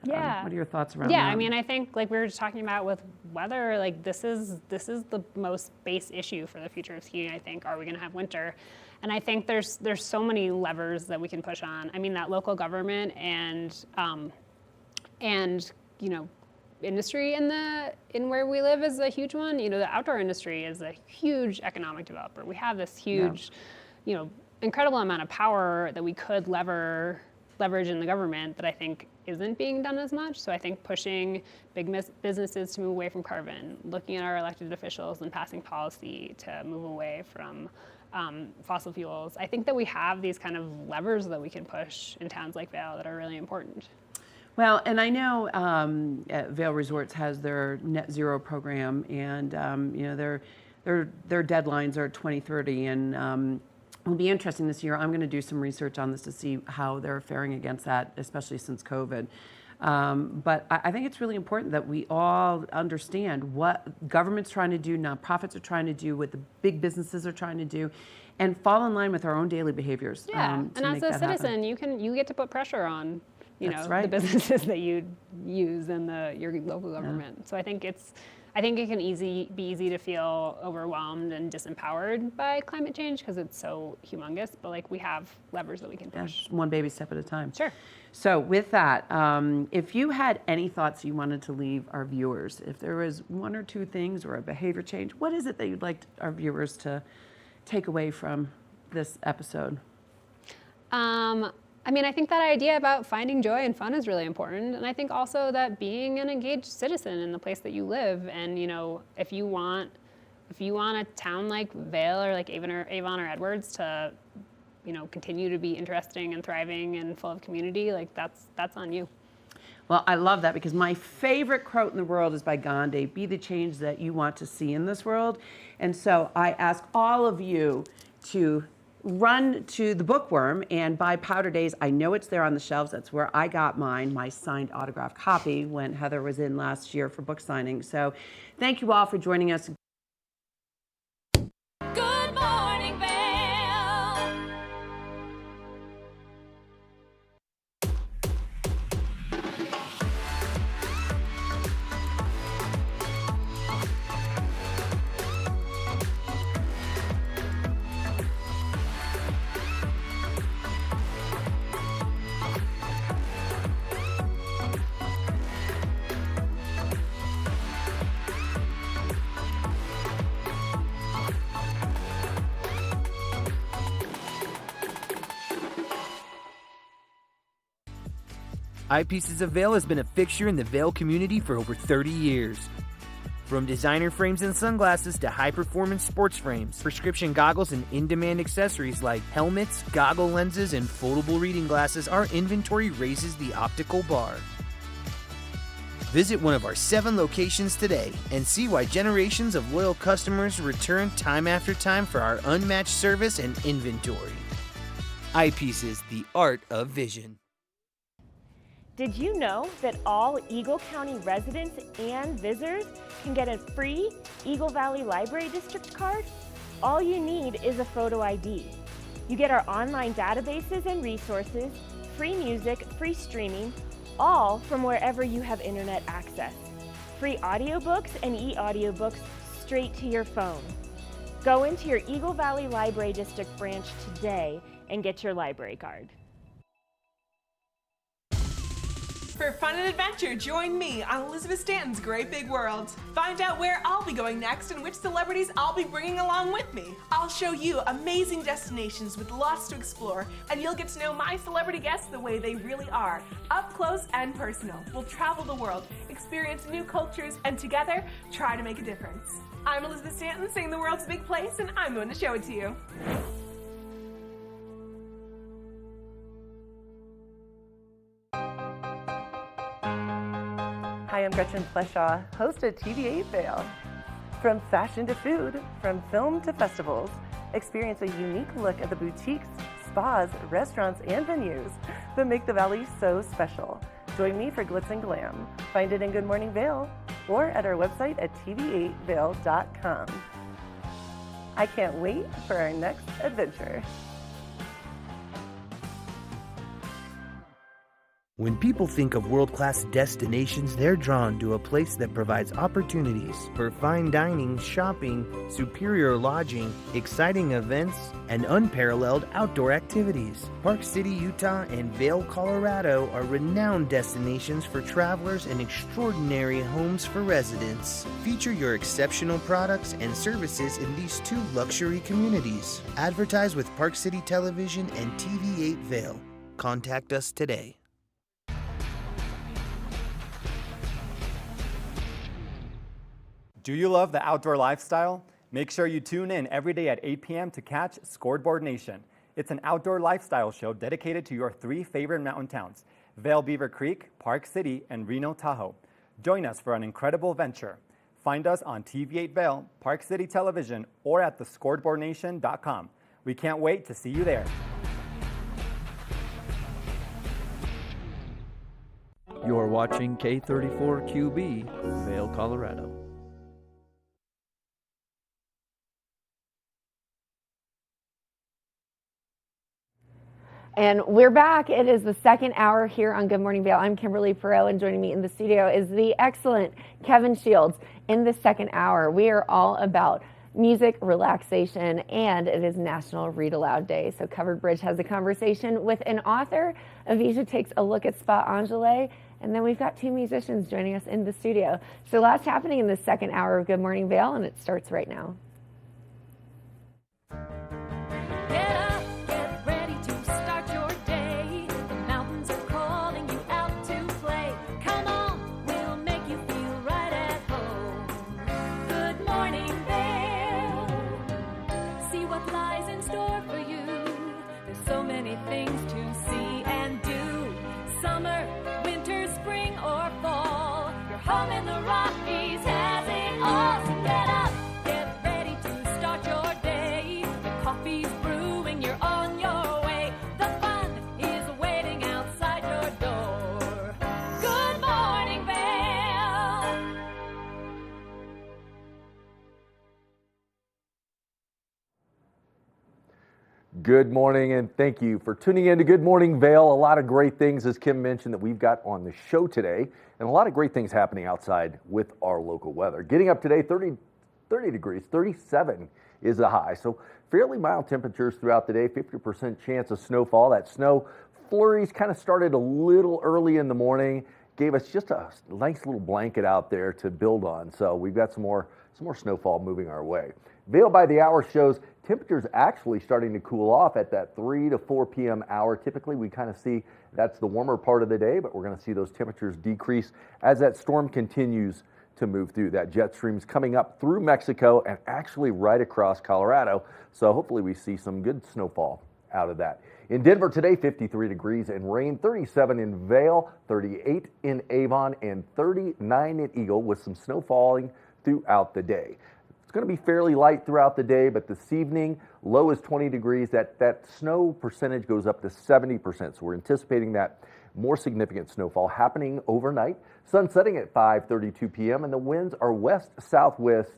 What are your thoughts around that? Yeah, I mean, I think like we were just talking about with weather, like this is the most base issue for the future of skiing, I think. Are we going to have winter? And I think there's so many levers that we can push on. I mean, that local government and industry in where we live is a huge one. The outdoor industry is a huge economic developer. We have this huge, incredible amount of power that we could leverage in the government that I think isn't being done as much. So I think pushing big businesses to move away from carbon, looking at our elected officials and passing policy to move away from fossil fuels. I think that we have these kind of levers that we can push in towns like Vail that are really important. Well, and I know Vail Resorts has their net zero program, and their deadlines are 2030, and it'll be interesting this year. I'm going to do some research on this to see how they're faring against that, especially since COVID. But I think it's really important that we all understand what government's trying to do, nonprofits are trying to do, what the big businesses are trying to do, and fall in line with our own daily behaviors. Yeah, and as a citizen, you get to put pressure on the businesses that you use and your local government. Yeah. So I think it can be easy to feel overwhelmed and disempowered by climate change because it's so humongous. But like we have levers that we can push. One baby step at a time. Sure. So with that, if you had any thoughts you wanted to leave our viewers, if there was one or two things or a behavior change, what is it that you'd like our viewers to take away from this episode? I think that idea about finding joy and fun is really important. And I think also that being an engaged citizen in the place that you live. And, if you want a town like Vail or like Avon or Edwards to, continue to be interesting and thriving and full of community, like that's on you. Well, I love that because my favorite quote in the world is by Gandhi, be the change that you want to see in this world. And so I ask all of you to run to the Bookworm and buy Powder Days. I know it's there on the shelves. That's where I got mine, my signed autographed copy when Heather was in last year for book signing. So thank you all for joining us. Good morning, Vail. Eyepieces of Vail has been a fixture in the Vail community for over 30 years. From designer frames and sunglasses to high-performance sports frames, prescription goggles, and in-demand accessories like helmets, goggle lenses, and foldable reading glasses, our inventory raises the optical bar. Visit one of our 7 locations today and see why generations of loyal customers return time after time for our unmatched service and inventory. Eyepieces, the art of vision. Did you know that all Eagle County residents and visitors can get a free Eagle Valley Library District card? All you need is a photo ID. You get our online databases and resources, free music, free streaming, all from wherever you have internet access. Free audiobooks and e-audiobooks straight to your phone. Go into your Eagle Valley Library District branch today and get your library card. For fun and adventure, join me on Elizabeth Stanton's Great Big World. Find out where I'll be going next and which celebrities I'll be bringing along with me. I'll show you amazing destinations with lots to explore, and you'll get to know my celebrity guests the way they really are, up close and personal. We'll travel the world, experience new cultures, and together, try to make a difference. I'm Elizabeth Stanton, saying the world's a big place, and I'm going to show it to you. Hi, I'm Gretchen Pleshaw, host of TV8 Vail. From fashion to food, from film to festivals, experience a unique look at the boutiques, spas, restaurants, and venues that make the Valley so special. Join me for Glitz and Glam. Find it in Good Morning Vail or at our website at tv8vail.com. I can't wait for our next adventure. When people think of world-class destinations, they're drawn to a place that provides opportunities for fine dining, shopping, superior lodging, exciting events, and unparalleled outdoor activities. Park City, Utah, and Vail, Colorado are renowned destinations for travelers and extraordinary homes for residents. Feature your exceptional products and services in these 2 luxury communities. Advertise with Park City Television and TV8 Vail. Contact us today. Do you love the outdoor lifestyle? Make sure you tune in every day at 8 p.m. to catch Scoreboard Nation. It's an outdoor lifestyle show dedicated to your 3 favorite mountain towns, Vail, Beaver Creek, Park City, and Reno, Tahoe. Join us for an incredible venture. Find us on TV8 Vail, Park City Television, or at thescoreboardnation.com. We can't wait to see you there. You're watching K34QB, Vail, Colorado. And we're back. It is the second hour here on Good Morning Vail. I'm Kimberly Perot, and joining me in the studio is the excellent Kevin Shields. In the second hour, we are all about music, relaxation, and it is National Read Aloud Day. So Covered Bridge has a conversation with an author. Avisha takes a look at Spa Angele, and then we've got 2 musicians joining us in the studio. So lots happening in the second hour of Good Morning Vail, and it starts right now. Good morning, and thank you for tuning in to Good Morning Vail. A lot of great things, as Kim mentioned, that we've got on the show today, and a lot of great things happening outside with our local weather. Getting up today, 30 degrees, 37 is the high, so fairly mild temperatures throughout the day, 50% chance of snowfall. That snow flurries kind of started a little early in the morning, gave us just a nice little blanket out there to build on, so we've got some more snowfall moving our way. Vail by the hour shows temperatures actually starting to cool off at that 3 to 4 p.m. hour. Typically, we kind of see that's the warmer part of the day, but we're going to see those temperatures decrease as that storm continues to move through. That jet stream's coming up through Mexico and actually right across Colorado. So hopefully we see some good snowfall out of that. In Denver today, 53 degrees and rain, 37 in Vail, 38 in Avon, and 39 in Eagle with some snow falling throughout the day. It's going to be fairly light throughout the day, but this evening, low is 20 degrees. That snow percentage goes up to 70%. So we're anticipating that more significant snowfall happening overnight. Sun setting at 5:32 p.m. and the winds are west-southwest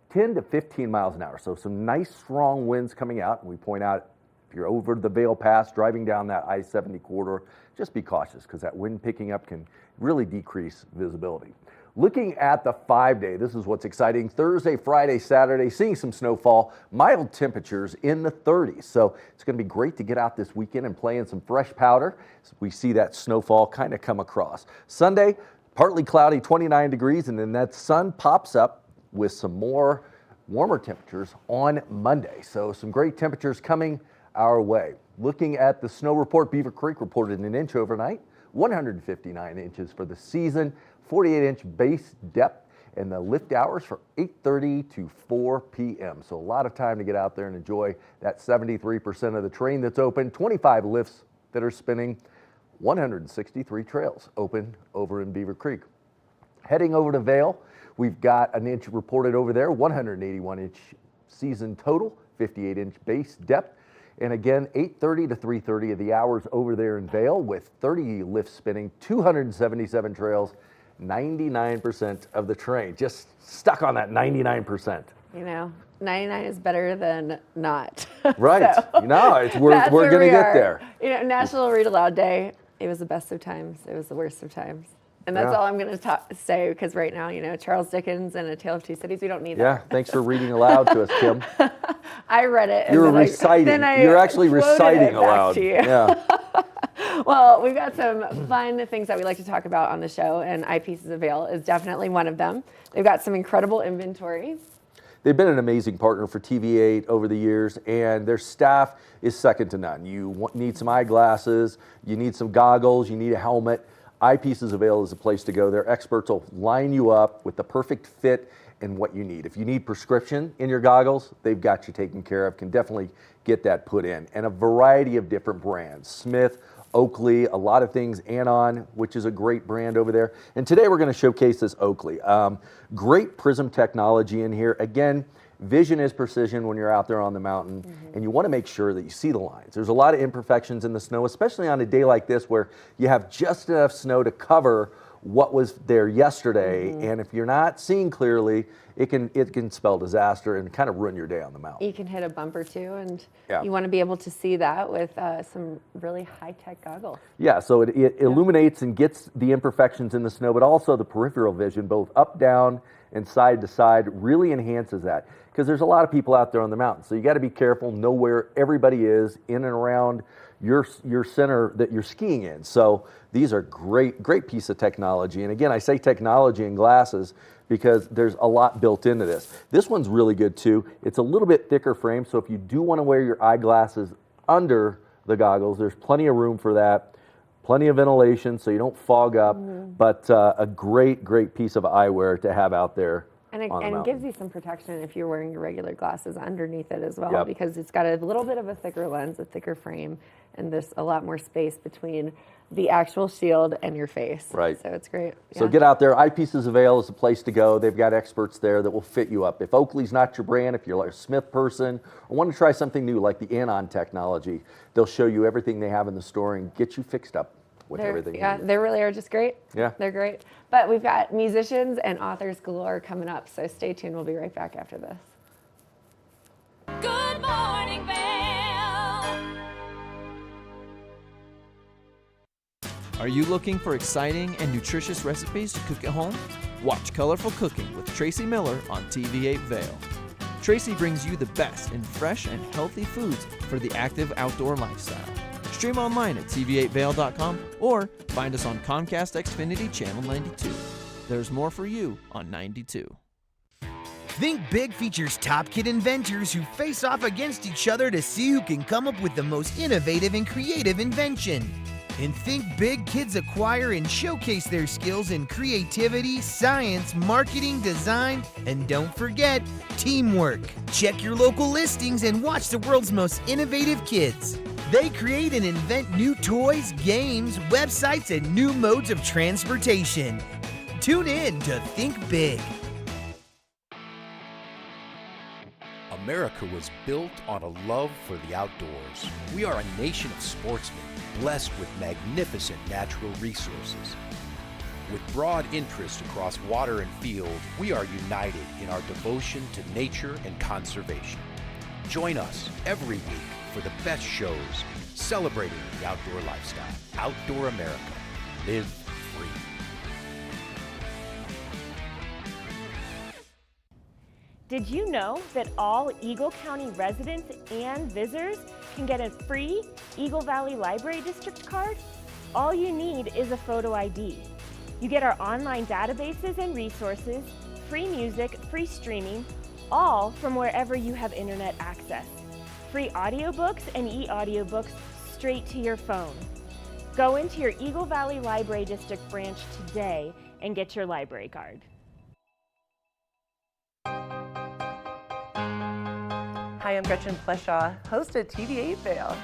10 to 15 miles an hour. So some nice strong winds coming out. And we point out if you're over the Vail Pass, driving down that I-70 corridor, just be cautious because that wind picking up can really decrease visibility. Looking at the 5-day, this is what's exciting. Thursday, Friday, Saturday, seeing some snowfall, mild temperatures in the 30s. So it's going to be great to get out this weekend and play in some fresh powder. So we see that snowfall kind of come across. Sunday, partly cloudy, 29 degrees, and then that sun pops up with some more warmer temperatures on Monday. So some great temperatures coming our way. Looking at the snow report, Beaver Creek reported an inch overnight, 159 inches for the season. 48-inch base depth, and the lift hours for 8:30 to 4 p.m. So a lot of time to get out there and enjoy that 73% of the terrain that's open, 25 lifts that are spinning, 163 trails open over in Beaver Creek. Heading over to Vail, we've got an inch reported over there, 181-inch season total, 58-inch base depth. And again, 8:30 to 3:30 of the hours over there in Vail with 30 lifts spinning, 277 trails, 99% of the terrain. Just stuck on that 99%. You know, 99 is better than not. Right. So, no, we're going to get there. You know, National Read Aloud Day, it was the best of times. It was the worst of times. And that's all I'm going to say, because right now, you know, Charles Dickens and A Tale of Two Cities, we don't need that. Yeah, thanks for reading aloud to us, Kim. I read it. You're reciting. You're actually reciting aloud. To you. Yeah. Well, we've got some fun things that we like to talk about on the show, and Eyepieces of Vail is definitely one of them. They've got some incredible inventory. They've been an amazing partner for TV8 over the years, and their staff is second to none. You need some eyeglasses, you need some goggles, you need a helmet. Eyepieces of Vail is the place to go. Their experts will line you up with the perfect fit and what you need. If you need prescription in your goggles, they've got you taken care of. Can definitely get that put in. And a variety of different brands. Smith, Oakley, a lot of things. Anon, which is a great brand over there. And today we're going to showcase this Oakley. Great prism technology in here. Again, vision is precision when you're out there on the mountain, and you want to make sure that you see the lines. There's a lot of imperfections in the snow, especially on a day like this where you have just enough snow to cover what was there yesterday, and if you're not seeing clearly, it can spell disaster and kind of ruin your day on the mountain. You can hit a bumper too, and Yeah. you want to be able to see that with some really high-tech goggles. Yeah, so it illuminates and gets the imperfections in the snow, but also the peripheral vision, both up, down, and side to side, really enhances that. Because there's a lot of people out there on the mountain, so you got to be careful, know where everybody is in and around your center that you're skiing in. So these are great piece of technology. And again, I say technology in glasses because there's a lot built into this. This one's really good too. It's a little bit thicker frame, so if you do want to wear your eyeglasses under the goggles, there's plenty of room for that. Plenty of ventilation so you don't fog up, but a great piece of eyewear to have out there. And it gives you some protection if you're wearing your regular glasses underneath it as well, because it's got a little bit of a thicker lens, a thicker frame, and there's a lot more space between the actual shield and your face. Right. So it's great. So get out there. Eyepieces of Vail is the place to go. They've got experts there that will fit you up. If Oakley's not your brand, if you're like a Smith person, or want to try something new like the Anon technology, they'll show you everything they have in the store and get you fixed up with everything. Yeah, they really are just great. Yeah. They're great. But we've got musicians and authors galore coming up, so stay tuned. We'll be right back after this. Good morning, Vail. Are you looking for exciting and nutritious recipes to cook at home? Watch Colorful Cooking with Tracy Miller on TV8 Vail. Tracy brings you the best in fresh and healthy foods for the active outdoor lifestyle. Stream online at tv8vail.com or find us on Comcast Xfinity Channel 92. There's more for you on 92. Think Big features top kid inventors who face off against each other to see who can come up with the most innovative and creative invention. In Think Big, kids acquire and showcase their skills in creativity, science, marketing, design, and don't forget, teamwork. Check your local listings and watch the world's most innovative kids. They create and invent new toys, games, websites, and new modes of transportation. Tune in to Think Big. America was built on a love for the outdoors. We are a nation of sportsmen, blessed with magnificent natural resources. With broad interest across water and field, we are united in our devotion to nature and conservation. Join us every week for the best shows celebrating the outdoor lifestyle. Outdoor America. Live free. Did you know that all Eagle County residents and visitors can get a free Eagle Valley Library District card? All you need is a photo ID. You get our online databases and resources, free music, free streaming, all from wherever you have internet access. Free audiobooks and e-audiobooks straight to your phone. Go into your Eagle Valley Library District branch today and get your library card. Hi, I'm Gretchen Pleshaw, host of TV8 Vail.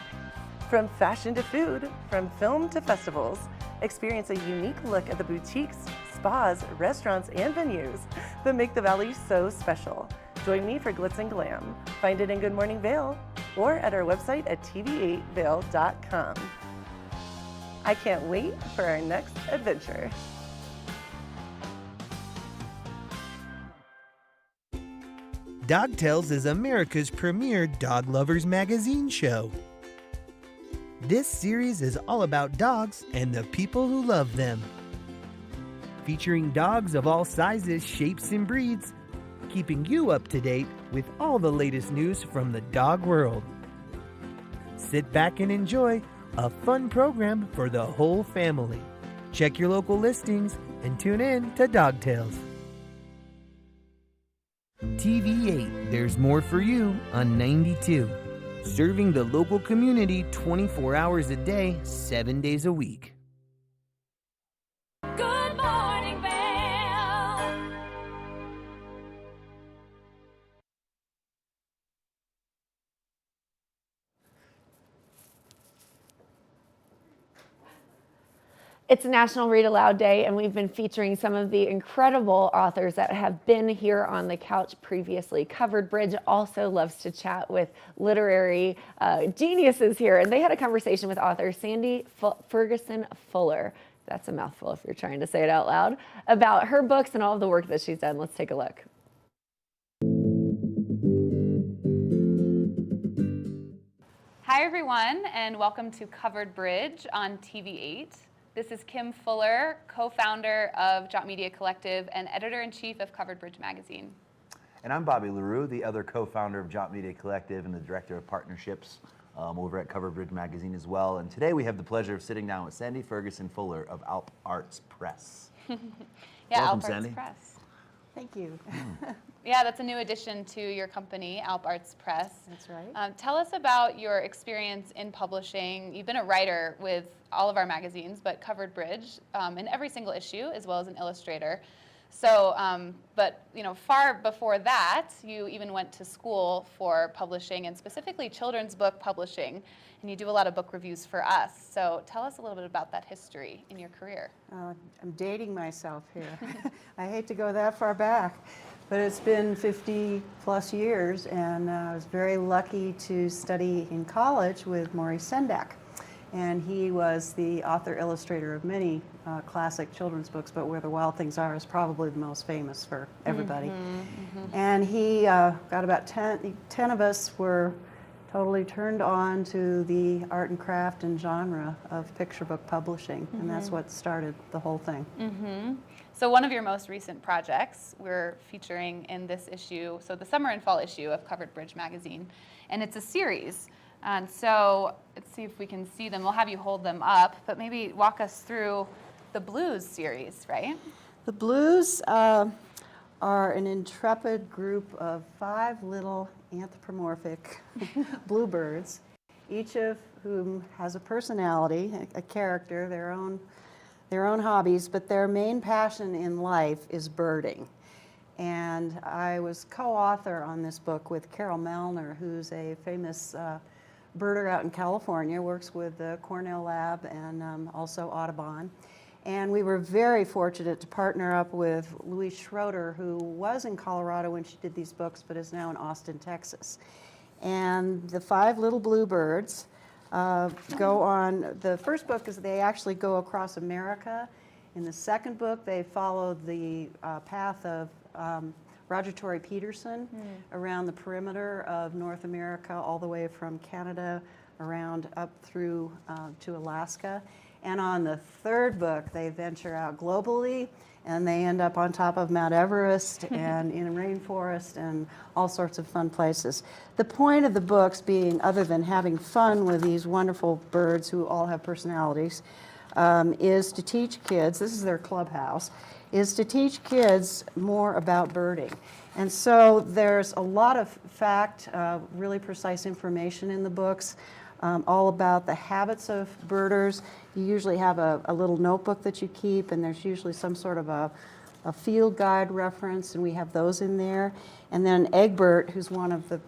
From fashion to food, from film to festivals, experience a unique look at the boutiques, spas, restaurants, and venues that make the Valley so special. Join me for Glitz and Glam. Find it in Good Morning Vail or at our website at tv8vail.com. I can't wait for our next adventure. Dog Tales is America's premier dog lovers magazine show. This series is all about dogs and the people who love them. Featuring dogs of all sizes, shapes, and breeds, keeping you up to date with all the latest news from the dog world. Sit back and enjoy a fun program for the whole family. Check your local listings and tune in to Dog Tales. TV8, there's more for you on 92. Serving the local community 24 hours a day, 7 days a week. It's National Read Aloud Day, and we've been featuring some of the incredible authors that have been here on the couch previously. Covered Bridge also loves to chat with literary geniuses here, and they had a conversation with author Sandy Ferguson Fuller. That's a mouthful if you're trying to say it out loud, about her books and all of the work that she's done. Let's take a look. Hi everyone, and welcome to Covered Bridge on TV8. This is Kim Fuller, co-founder of Jot Media Collective and editor-in-chief of Covered Bridge magazine. And I'm Bobby LaRue, the other co-founder of Jot Media Collective and the director of partnerships over at Covered Bridge magazine as well. And today we have the pleasure of sitting down with Sandy Ferguson Fuller of Alp Arts Press. Yeah, Welcome, Alp Sandy. Arts Press. Thank you. Yeah, that's a new addition to your company, Alp Arts Press. That's right. Tell us about your experience in publishing. You've been a writer with all of our magazines, but Covered Bridge in every single issue, as well as an illustrator. So, but far before that, you even went to school for publishing and specifically children's book publishing, and you do a lot of book reviews for us. So tell us a little bit about that history in your career. I'm dating myself here. I hate to go that far back, but it's been 50 plus years, and I was very lucky to study in college with Maurice Sendak. And he was the author-illustrator of many classic children's books, but Where the Wild Things Are is probably the most famous for everybody. And he got about 10 of us were totally turned on to the art and craft and genre of picture book publishing, and that's what started the whole thing. So one of your most recent projects we're featuring in this issue, so the summer and fall issue of Covered Bridge magazine, and it's a series. And so let's see if we can see them. We'll have you hold them up, but maybe walk us through the Blues series, right? The Blues are an intrepid group of 5 little anthropomorphic bluebirds, each of whom has a personality, a character, their own hobbies, but their main passion in life is birding. And I was co-author on this book with Carol Melner, who's a famous birder out in California, works with the Cornell Lab and also Audubon. And we were very fortunate to partner up with Louise Schroeder, who was in Colorado when she did these books, but is now in Austin, Texas. And the 5 little bluebirds go on, the first book is they actually go across America. In the second book, they follow the path of Roger Tory Peterson around the perimeter of North America, all the way from Canada around up through to Alaska. And on the third book, they venture out globally, and they end up on top of Mount Everest and in a rainforest and all sorts of fun places. The point of the books being, other than having fun with these wonderful birds who all have personalities, is to teach kids, this is their clubhouse, is to teach kids more about birding. And so there's a lot of fact, really precise information in the books, all about the habits of birders. You usually have a little notebook that you keep, and there's usually some sort of a field guide reference, and we have those in there. And then Egbert, who's one of the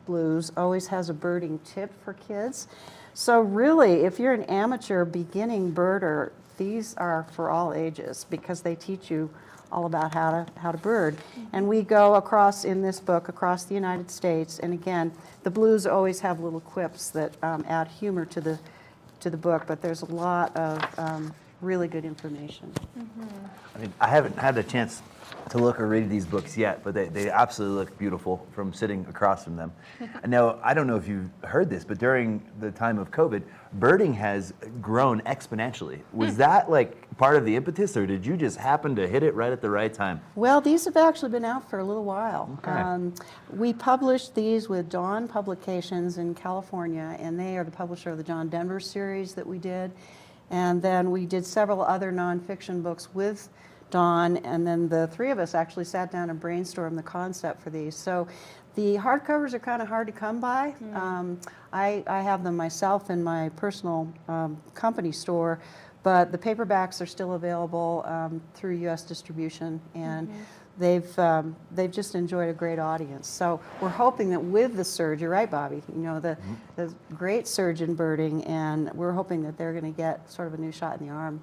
blues, always has a birding tip for kids. So really, if you're an amateur beginning birder, these are for all ages because they teach you all about how to bird. And we go across, in this book, across the United States, and again, the blues always have little quips that add humor to the book, but there's a lot of really good information. I mean, I haven't had a chance to look or read these books yet, but they absolutely look beautiful from sitting across from them. And now, I don't know if you've heard this, but during the time of COVID, birding has grown exponentially. Was that like part of the impetus, or did you just happen to hit it right at the right time? Well, these have actually been out for a little while. Okay. We published these with Dawn Publications in California, and they are the publisher of the John Denver series that we did. And then we did several other nonfiction books with Dawn, and then the 3 of us actually sat down and brainstormed the concept for these. So the hardcovers are kind of hard to come by. I have them myself in my personal company store, but the paperbacks are still available through U.S. distribution, and they've just enjoyed a great audience. So we're hoping that with the surge, you're right, Bobby, you know, the great surge in birding, and we're hoping that they're going to get sort of a new shot in the arm.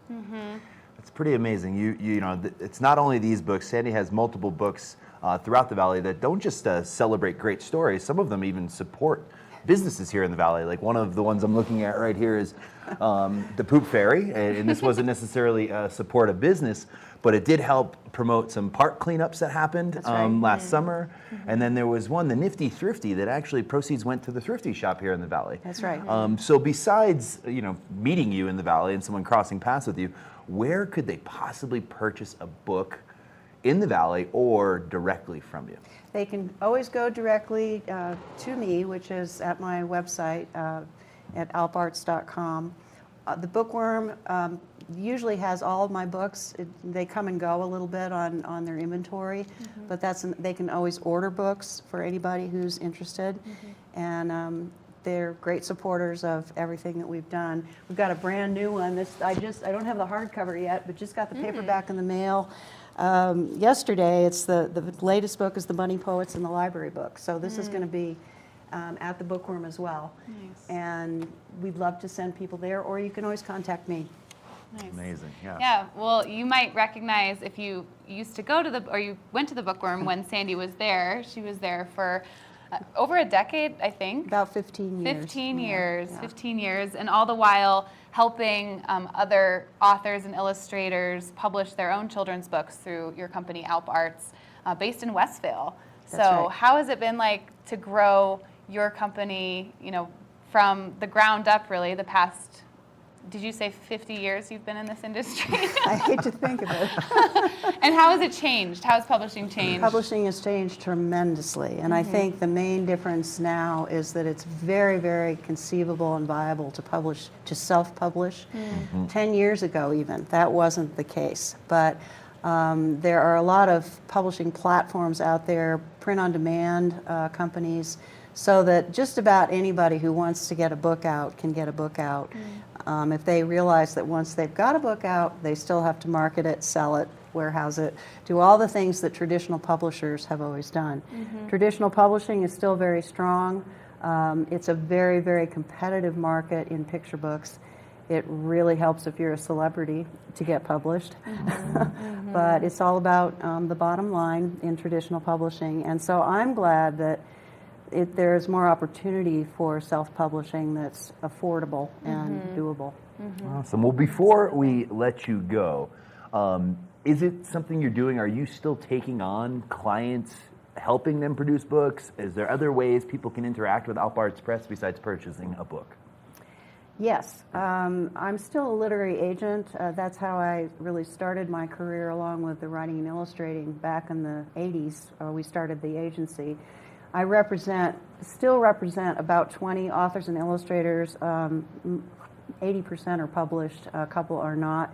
It's pretty amazing. You know, it's not only these books. Sandy has multiple books throughout the Valley that don't just celebrate great stories. Some of them even support businesses here in the Valley. Like one of the ones I'm looking at right here is the Poop Fairy, and this wasn't necessarily support a business, but it did help promote some park cleanups that happened last summer. And then there was one, the Nifty Thrifty, that actually proceeds went to the Thrifty shop here in the Valley. That's right. So besides, you know, meeting you in the Valley and someone crossing paths with you, where could they possibly purchase a book in the Valley or directly from you? They can always go directly to me, which is at my website at alparts.com. The Bookworm usually has all of my books. They come and go a little bit on their inventory, but they can always order books for anybody who's interested. And they're great supporters of everything that we've done. We've got a brand new one. I don't have the hardcover yet, but just got the paperback in the mail yesterday. It's the latest book is the Bunny Poets in the Library book. So this is going to be at the Bookworm as well. Nice. And we'd love to send people there, or you can always contact me. Nice. Amazing, yeah. Yeah, well, you might recognize if you used to go to or you went to the Bookworm when Sandy was there. She was there for over a decade, I think. About 15 years. 15 Yeah, years, yeah. 15 years, and all the while helping other authors and illustrators publish their own children's books through your company, Alp Arts, based in West Vail. So right. how has it been like to grow your company, you know, from the ground up, really, the past, did you say 50 years you've been in this industry? I hate to think of it. And how has it changed? How has publishing changed? Publishing has changed tremendously, and I think the main difference now is that it's very, very conceivable and viable to self-publish. 10 years ago even, that wasn't the case, but there are a lot of publishing platforms out there, print-on-demand companies, so that just about anybody who wants to get a book out can get a book out. If they realize that once they've got a book out, they still have to market it, sell it, warehouse it, do all the things that traditional publishers have always done. Traditional publishing is still very strong. It's a very, very competitive market in picture books. It really helps if you're a celebrity to get published. But it's all about the bottom line in traditional publishing. And so I'm glad that there's more opportunity for self-publishing that's affordable and doable. Awesome. Well, before we let you go, is it something you're doing? Are you still taking on clients, helping them produce books? Is there other ways people can interact with Alp Arts Press besides purchasing a book? Yes, I'm still a literary agent. That's how I really started my career, along with the writing and illustrating back in the 80s. We started the agency. I still represent about 20 authors and illustrators. 80% are published, a couple are not.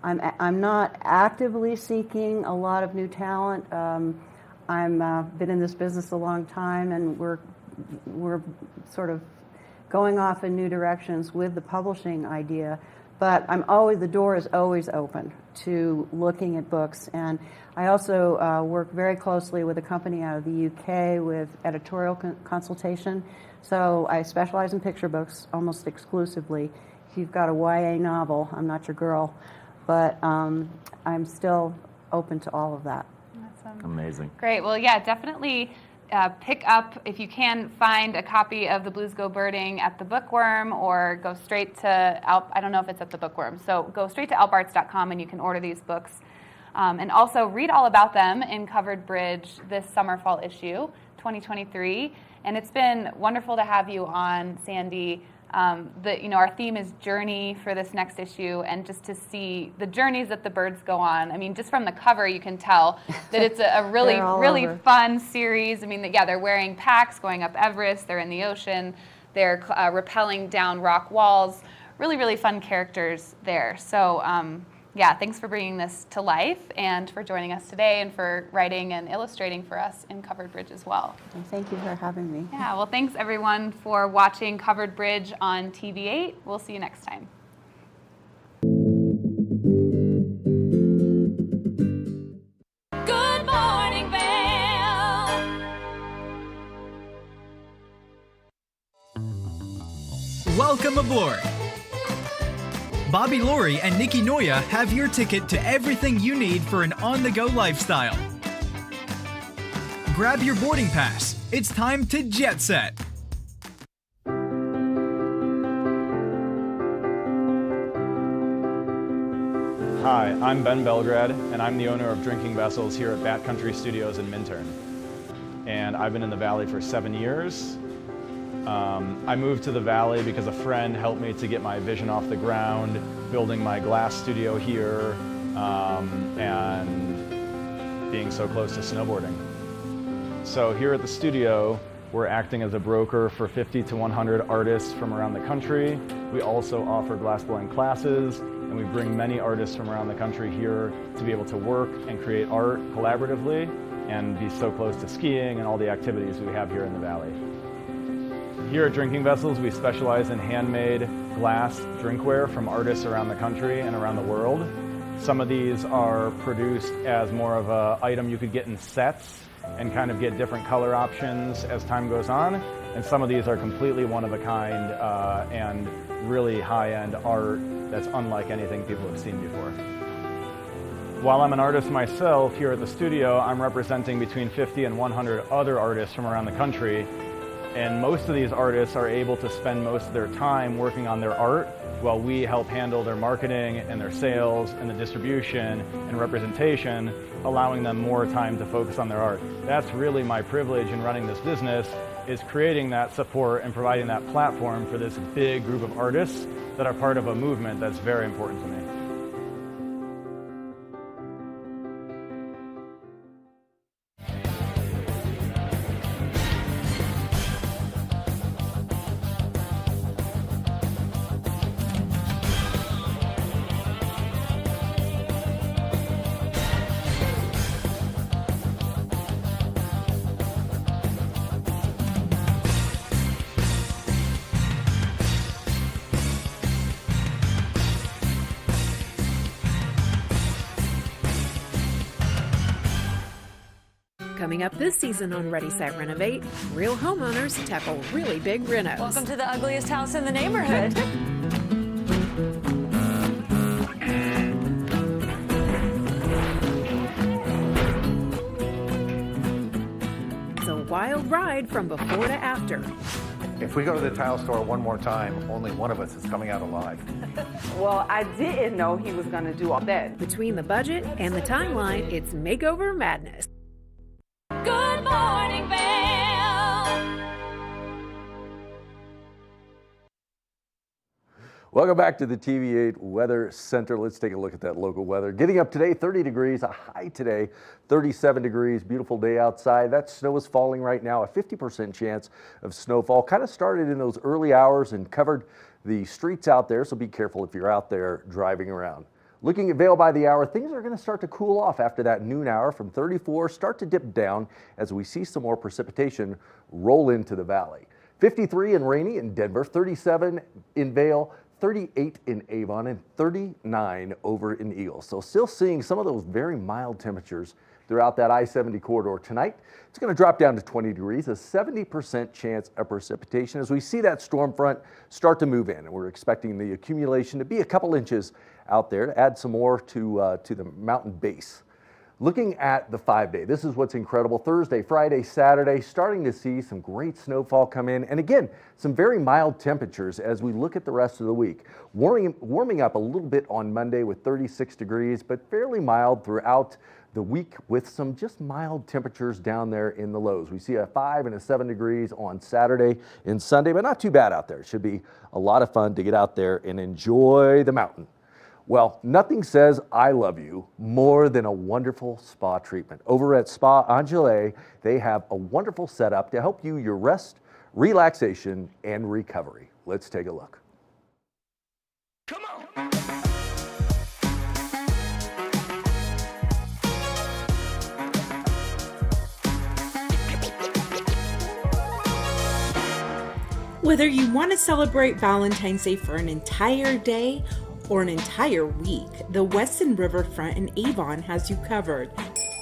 I'm not actively seeking a lot of new talent. I've been in this business a long time, and we're sort of going off in new directions with the publishing idea. But the door is always open to looking at books. And I also work very closely with a company out of the UK with editorial consultation. So I specialize in picture books almost exclusively. If you've got a YA novel, I'm not your girl. But I'm still open to all of that. Awesome. Amazing. Great. Well, yeah, definitely pick up, if you can, find a copy of The Blues Go Birding at the Bookworm, or go straight to I don't know if it's at the Bookworm, so go straight to alparts.com and you can order these books. And also read all about them in Covered Bridge this summer-fall issue, 2023. And it's been wonderful to have you on, Sandy. Our theme is journey for this next issue, and just to see the journeys that the birds go on. I mean, just from the cover, you can tell that it's a really, really fun series. I mean, they're wearing packs, going up Everest, they're in the ocean, they're rappelling down rock walls. Really, really fun characters there. So, thanks for bringing this to life and for joining us today and for writing and illustrating for us in Covered Bridge as well. And thank you for having me. Yeah, well, thanks everyone for watching Covered Bridge on TV8. We'll see you next time. Welcome aboard! Bobby Laurie and Nikki Noya have your ticket to everything you need for an on-the-go lifestyle. Grab your boarding pass. It's time to jet set. Hi, I'm Ben Belgrad, and I'm the owner of Drinking Vessels here at Bat Country Studios in Minturn. And I've been in the Valley for 7 years. I moved to the Valley because a friend helped me to get my vision off the ground, building my glass studio here, and being so close to snowboarding. So here at the studio, we're acting as a broker for 50 to 100 artists from around the country. We also offer glassblowing classes, and we bring many artists from around the country here to be able to work and create art collaboratively and be so close to skiing and all the activities we have here in the Valley. Here at Drinking Vessels, we specialize in handmade glass drinkware from artists around the country and around the world. Some of these are produced as more of an item you could get in sets and kind of get different color options as time goes on. And some of these are completely one-of-a-kind and really high-end art that's unlike anything people have seen before. While I'm an artist myself here at the studio, I'm representing between 50 and 100 other artists from around the country. And most of these artists are able to spend most of their time working on their art while we help handle their marketing and their sales and the distribution and representation, allowing them more time to focus on their art. That's really my privilege in running this business, is creating that support and providing that platform for this big group of artists that are part of a movement that's very important to me. Coming up this season on Ready, Set, Renovate, real homeowners tackle really big renos. Welcome to the ugliest house in the neighborhood. It's a wild ride from before to after. If we go to the tile store one more time, only one of us is coming out alive. Well, I didn't know he was going to do all that. Between the budget and the timeline, it's makeover madness. Good morning, Vail. Welcome back to the TV8 Weather Center. Let's take a look at that local weather. Getting up today, 30 degrees, a high today, 37 degrees, beautiful day outside. That snow is falling right now, a 50% chance of snowfall. Kind of started in those early hours and covered the streets out there, so be careful if you're out there driving around. Looking at Vail by the hour, things are going to start to cool off after that noon hour from 34, start to dip down as we see some more precipitation roll into the valley. 53 and rainy in Denver, 37 in Vail, 38 in Avon, and 39 over in Eagle. So still seeing some of those very mild temperatures throughout that I-70 corridor. Tonight, it's going to drop down to 20 degrees, a 70% chance of precipitation as we see that storm front start to move in. And we're expecting the accumulation to be a couple inches out there to add some more to the mountain base. Looking at the 5-day, this is what's incredible. Thursday, Friday, Saturday, starting to see some great snowfall come in. And again, some very mild temperatures as we look at the rest of the week. Warming up a little bit on Monday with 36 degrees, but fairly mild throughout the week with some just mild temperatures down there in the lows. We see a 5 and a 7 degrees on Saturday and Sunday, but not too bad out there. It should be a lot of fun to get out there and enjoy the mountain. Well, nothing says I love you more than a wonderful spa treatment. Over at Spa Angele, they have a wonderful setup to help you your rest, relaxation, and recovery. Let's take a look. Come on. Whether you want to celebrate Valentine's Day for an entire day or an entire week, the Weston Riverfront in Avon has you covered.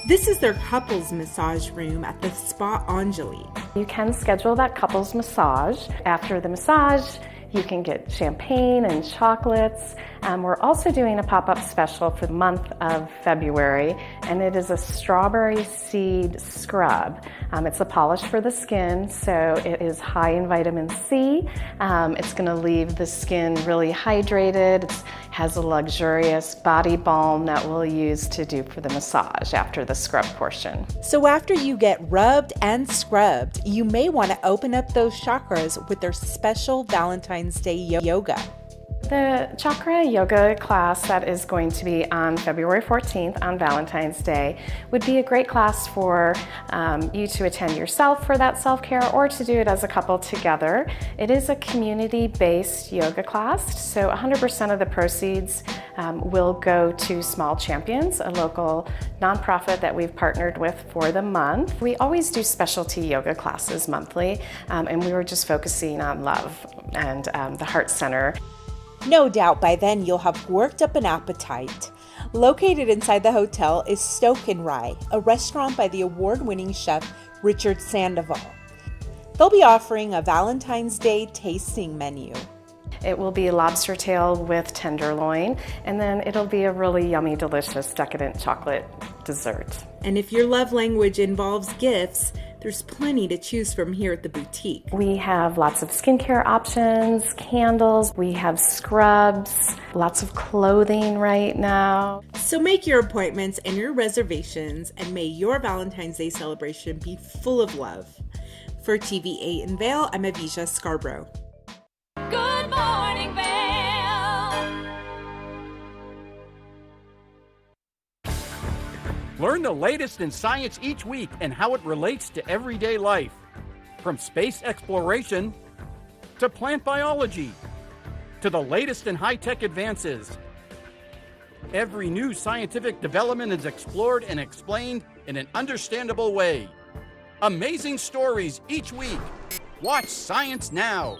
This is their couples massage room at the Spa Angele. You can schedule that couples massage. After the massage, You can get champagne and chocolates. We're also doing a pop-up special for the month of February, and it is a strawberry seed scrub. It's a polish for the skin, so it is high in vitamin C. It's going to leave the skin really hydrated. It has a luxurious body balm that we'll use to do for the massage after the scrub portion. So after you get rubbed and scrubbed, you may want to open up those chakras with their special Valentine's Day yoga. The chakra yoga class that is going to be on February 14th on Valentine's Day would be a great class for you to attend yourself for that self-care or to do it as a couple together. It is a community-based yoga class, so 100% of the proceeds will go to Small Champions, a local nonprofit that we've partnered with for the month. We always do specialty yoga classes monthly, and we were just focusing on love and the Heart Center. No doubt by then you'll have worked up an appetite. Located inside the hotel is Stoke and Rye, a restaurant by the award-winning chef Richard Sandoval. They'll be offering a Valentine's Day tasting menu. It will be lobster tail with tenderloin, and then it'll be a really yummy, delicious, decadent chocolate dessert. And if your love language involves gifts, there's plenty to choose from here at the boutique. We have lots of skincare options, candles, we have scrubs, lots of clothing right now. So make your appointments and your reservations, and may your Valentine's Day celebration be full of love. For TV8 in Vail, I'm Avisha Scarborough. Good morning, Vail. Learn the latest in science each week and how it relates to everyday life. From space exploration to plant biology to the latest in high-tech advances. Every new scientific development is explored and explained in an understandable way. Amazing stories each week. Watch Science Now.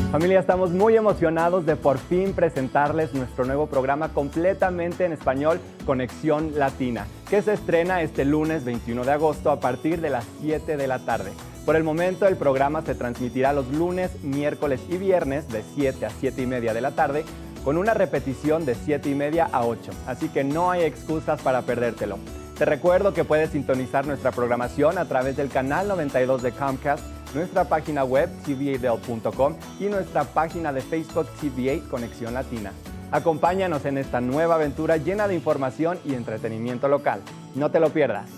Familia, estamos muy emocionados de por fin presentarles nuestro nuevo programa completamente en español, Conexión Latina, que se estrena este lunes 21 de agosto a partir de las 7 de la tarde. Por el momento, el programa se transmitirá los lunes, miércoles y viernes de 7 a 7 y media de la tarde, con una repetición de 7 y media a 8, así que no hay excusas para perdértelo. Te recuerdo que puedes sintonizar nuestra programación a través del canal 92 de Comcast, nuestra página web tva.com y nuestra página de Facebook TVA Conexión Latina. Acompáñanos en esta nueva aventura llena de información y entretenimiento local. No te lo pierdas.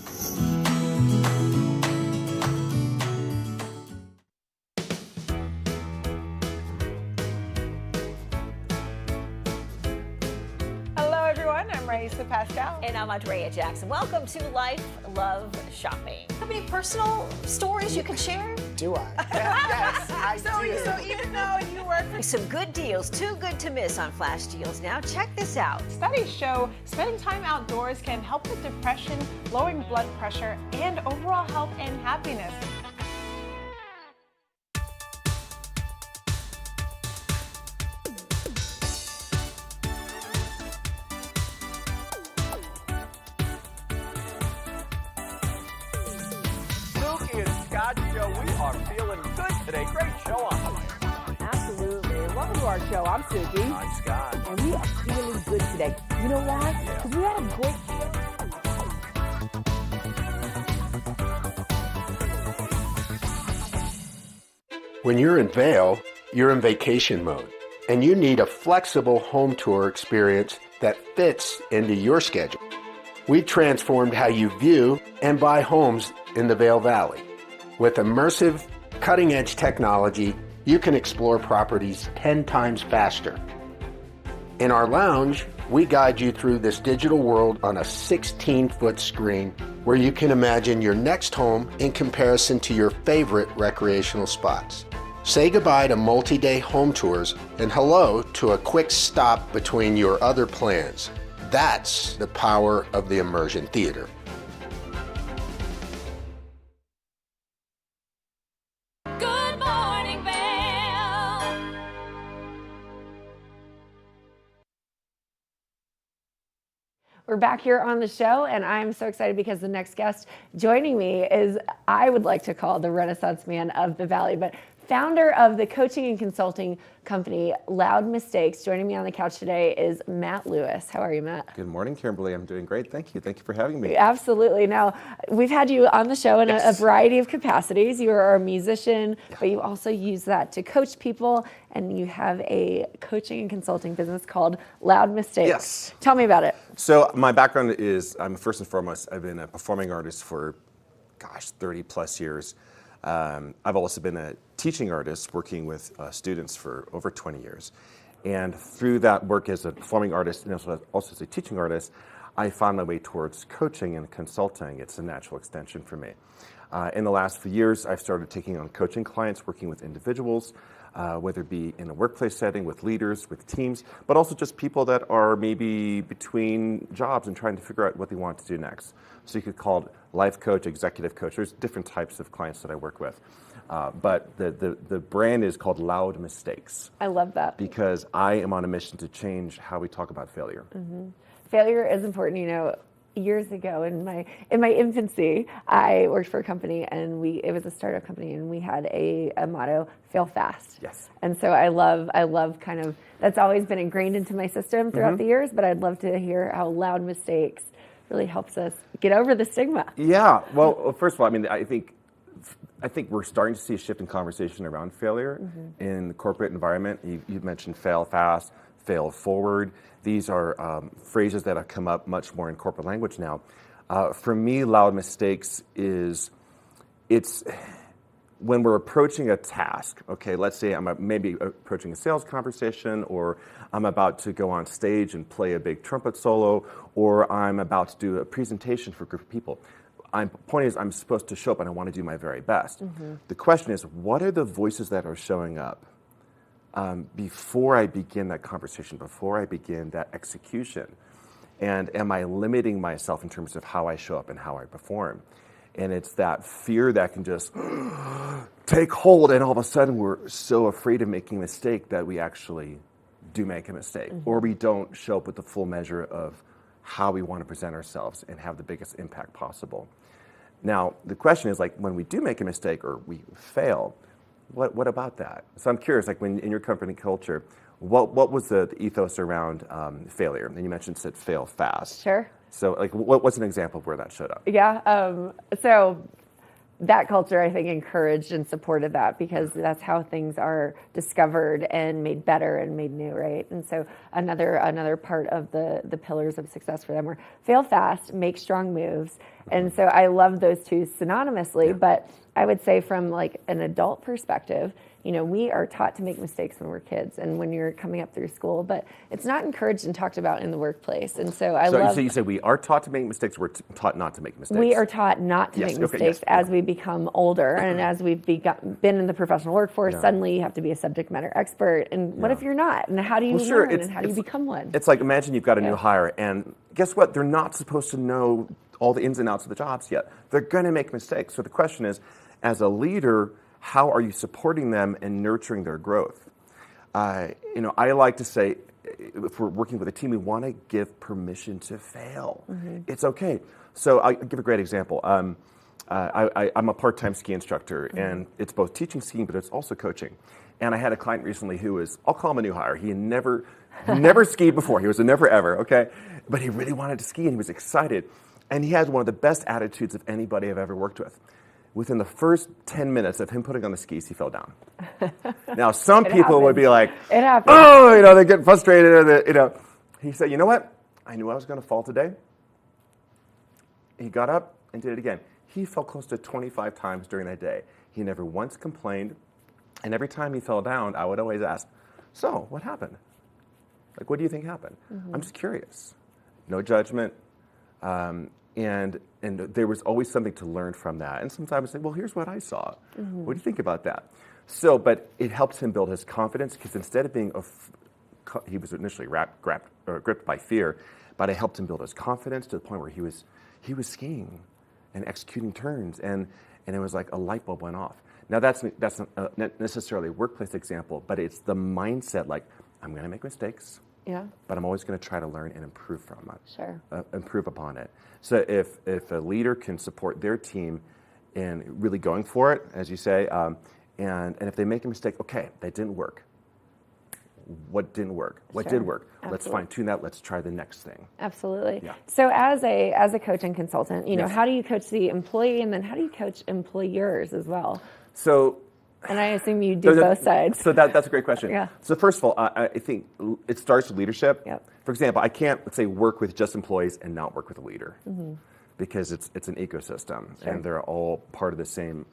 Pascal. And I'm Andrea Jackson. Welcome to Life, Love, Shopping. Have any personal stories you can share? Do I? Yes, I do. So even though you work for some good deals, too good to miss on flash deals. Now check this out. Studies show spending time outdoors can help with depression, lowering blood pressure, and overall health and happiness. We are feeling good today. Great show on the way. Absolutely. And welcome to our show. I'm Suki. I'm Scott. And we are feeling good today. You know why? Because we had a great show. When you're in Vail, you're in vacation mode, and you need a flexible home tour experience that fits into your schedule. We've transformed how you view and buy homes in the Vail Valley. With immersive, cutting-edge technology, you can explore properties 10 times faster. In our lounge, we guide you through this digital world on a 16-foot screen where you can imagine your next home in comparison to your favorite recreational spots. Say goodbye to multi-day home tours and hello to a quick stop between your other plans. That's the power of the immersion theater. We're back here on the show, and I'm so excited because the next guest joining me is, I would like to call the Renaissance man of the Valley, but founder of the coaching and consulting company Loud Mistakes. Joining me on the couch today is Matt Lewis. How are you, Matt? Good morning, Kimberly. I'm doing great. Thank you. Thank you for having me. Absolutely. Now, we've had you on the show in a variety of capacities. You are a musician, but you also use that to coach people, and you have a coaching and consulting business called Loud Mistakes. Yes. Tell me about it. So my background is, I'm first and foremost, I've been a performing artist for, 30 plus years. I've also been a teaching artist working with students for over 20 years. And through that work as a performing artist and also as a teaching artist, I found my way towards coaching and consulting. It's a natural extension for me. In the last few years, I've started taking on coaching clients, working with individuals, whether it be in a workplace setting, with leaders, with teams, but also just people that are maybe between jobs and trying to figure out what they want to do next. So you could call it life coach, executive coach. There's different types of clients that I work with. But the brand is called Loud Mistakes. I love that. Because I am on a mission to change how we talk about failure. Mm-hmm. Failure is important. You know, years ago in my infancy, I worked for a company, and it was a startup company, and we had a motto: fail fast. Yes. And so I love kind of, that's always been ingrained into my system throughout the years, but I'd love to hear how Loud Mistakes really helps us get over the stigma. Yeah. Well, first of all, I mean, I think we're starting to see a shift in conversation around failure in the corporate environment. You mentioned fail fast, fail forward. These are phrases that have come up much more in corporate language now. For me, Loud Mistakes it's when we're approaching a task. Okay, let's say I'm maybe approaching a sales conversation, or I'm about to go on stage and play a big trumpet solo, or I'm about to do a presentation for a group of people. Point is, I'm supposed to show up and I want to do my very best. The question is, what are the voices that are showing up before I begin that conversation, before I begin that execution? And am I limiting myself in terms of how I show up and how I perform? And it's that fear that can just take hold, and all of a sudden we're so afraid of making a mistake that we actually do make a mistake, or we don't show up with the full measure of how we want to present ourselves and have the biggest impact possible. Now, the question is, like, when we do make a mistake or we fail, what about that? So I'm curious, like, when in your company culture, what was the ethos around failure? And you mentioned said fail fast. Sure. So, like, what's an example of where that showed up? Yeah. So that culture, I think, encouraged and supported that, because that's how things are discovered and made better and made new, right? And so another part of the pillars of success for them were fail fast, make strong moves. And so I love those two synonymously, but I would say from like an adult perspective, you know, we are taught to make mistakes when we're kids and when you're coming up through school, but it's not encouraged and talked about in the workplace. And so So you say we are taught to make mistakes, we're taught not to make mistakes? We are taught not to make mistakes as we become older, and as we've been in the professional workforce, suddenly you have to be a subject matter expert. And what if you're not? And how do you learn, and how do you become one? It's like, imagine you've got a new hire, and guess what? They're not supposed to know all the ins and outs of the jobs yet. They're going to make mistakes. So the question is, as a leader, how are you supporting them and nurturing their growth? I like to say, if we're working with a team, we want to give permission to fail. It's okay. So I'll give a great example. I'm a part-time ski instructor, and it's both teaching skiing, but it's also coaching. And I had a client recently who was, I'll call him a new hire. He had never skied before. He was a never ever, okay? But he really wanted to ski, and he was excited. And he has one of the best attitudes of anybody I've ever worked with. Within the first 10 minutes of him putting on the skis, he fell down. Now, some people would be like, oh, they get frustrated. Or He said, you know what? I knew I was going to fall today. He got up and did it again. He fell close to 25 times during that day. He never once complained. And every time he fell down, I would always ask, so what happened? Like, what do you think happened? I'm just curious. No judgment. And there was always something to learn from that. And sometimes I would say, well, here's what I saw. What do you think about that? So, but it helps him build his confidence, because instead of being, he was initially gripped by fear, but I helped him build his confidence to the point where he was skiing and executing turns, and it was like a light bulb went off. Now that's not necessarily a workplace example, but it's the mindset, like, I'm going to make mistakes. Yeah. But I'm always going to try to learn and improve from it. Sure. Improve upon it. So if a leader can support their team in really going for it, as you say, and if they make a mistake, okay, that didn't work. What didn't work? What did work? Absolutely. Let's fine tune that. Let's try the next thing. Absolutely. Yeah. So as a coach and consultant, you know, Yes. how do you coach the employee, and then how do you coach employers as well? So, and I assume you do both sides. So that's a great question. Yeah. So first of all, I think it starts with leadership. Yep. For example, I can't, let's say, work with just employees and not work with a leader, because it's an ecosystem, Sure. and they're all part of the same,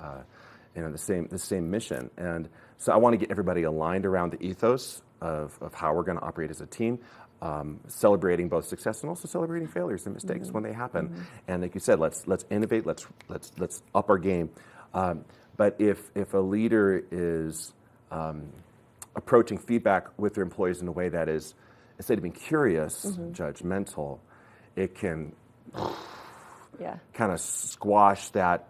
the same mission. And so I want to get everybody aligned around the ethos of how we're going to operate as a team, celebrating both success and also celebrating failures and mistakes when they happen. And like you said, let's innovate, let's up our game. But if a leader is approaching feedback with their employees in a way that is, instead of being curious, judgmental, it can kind of squash that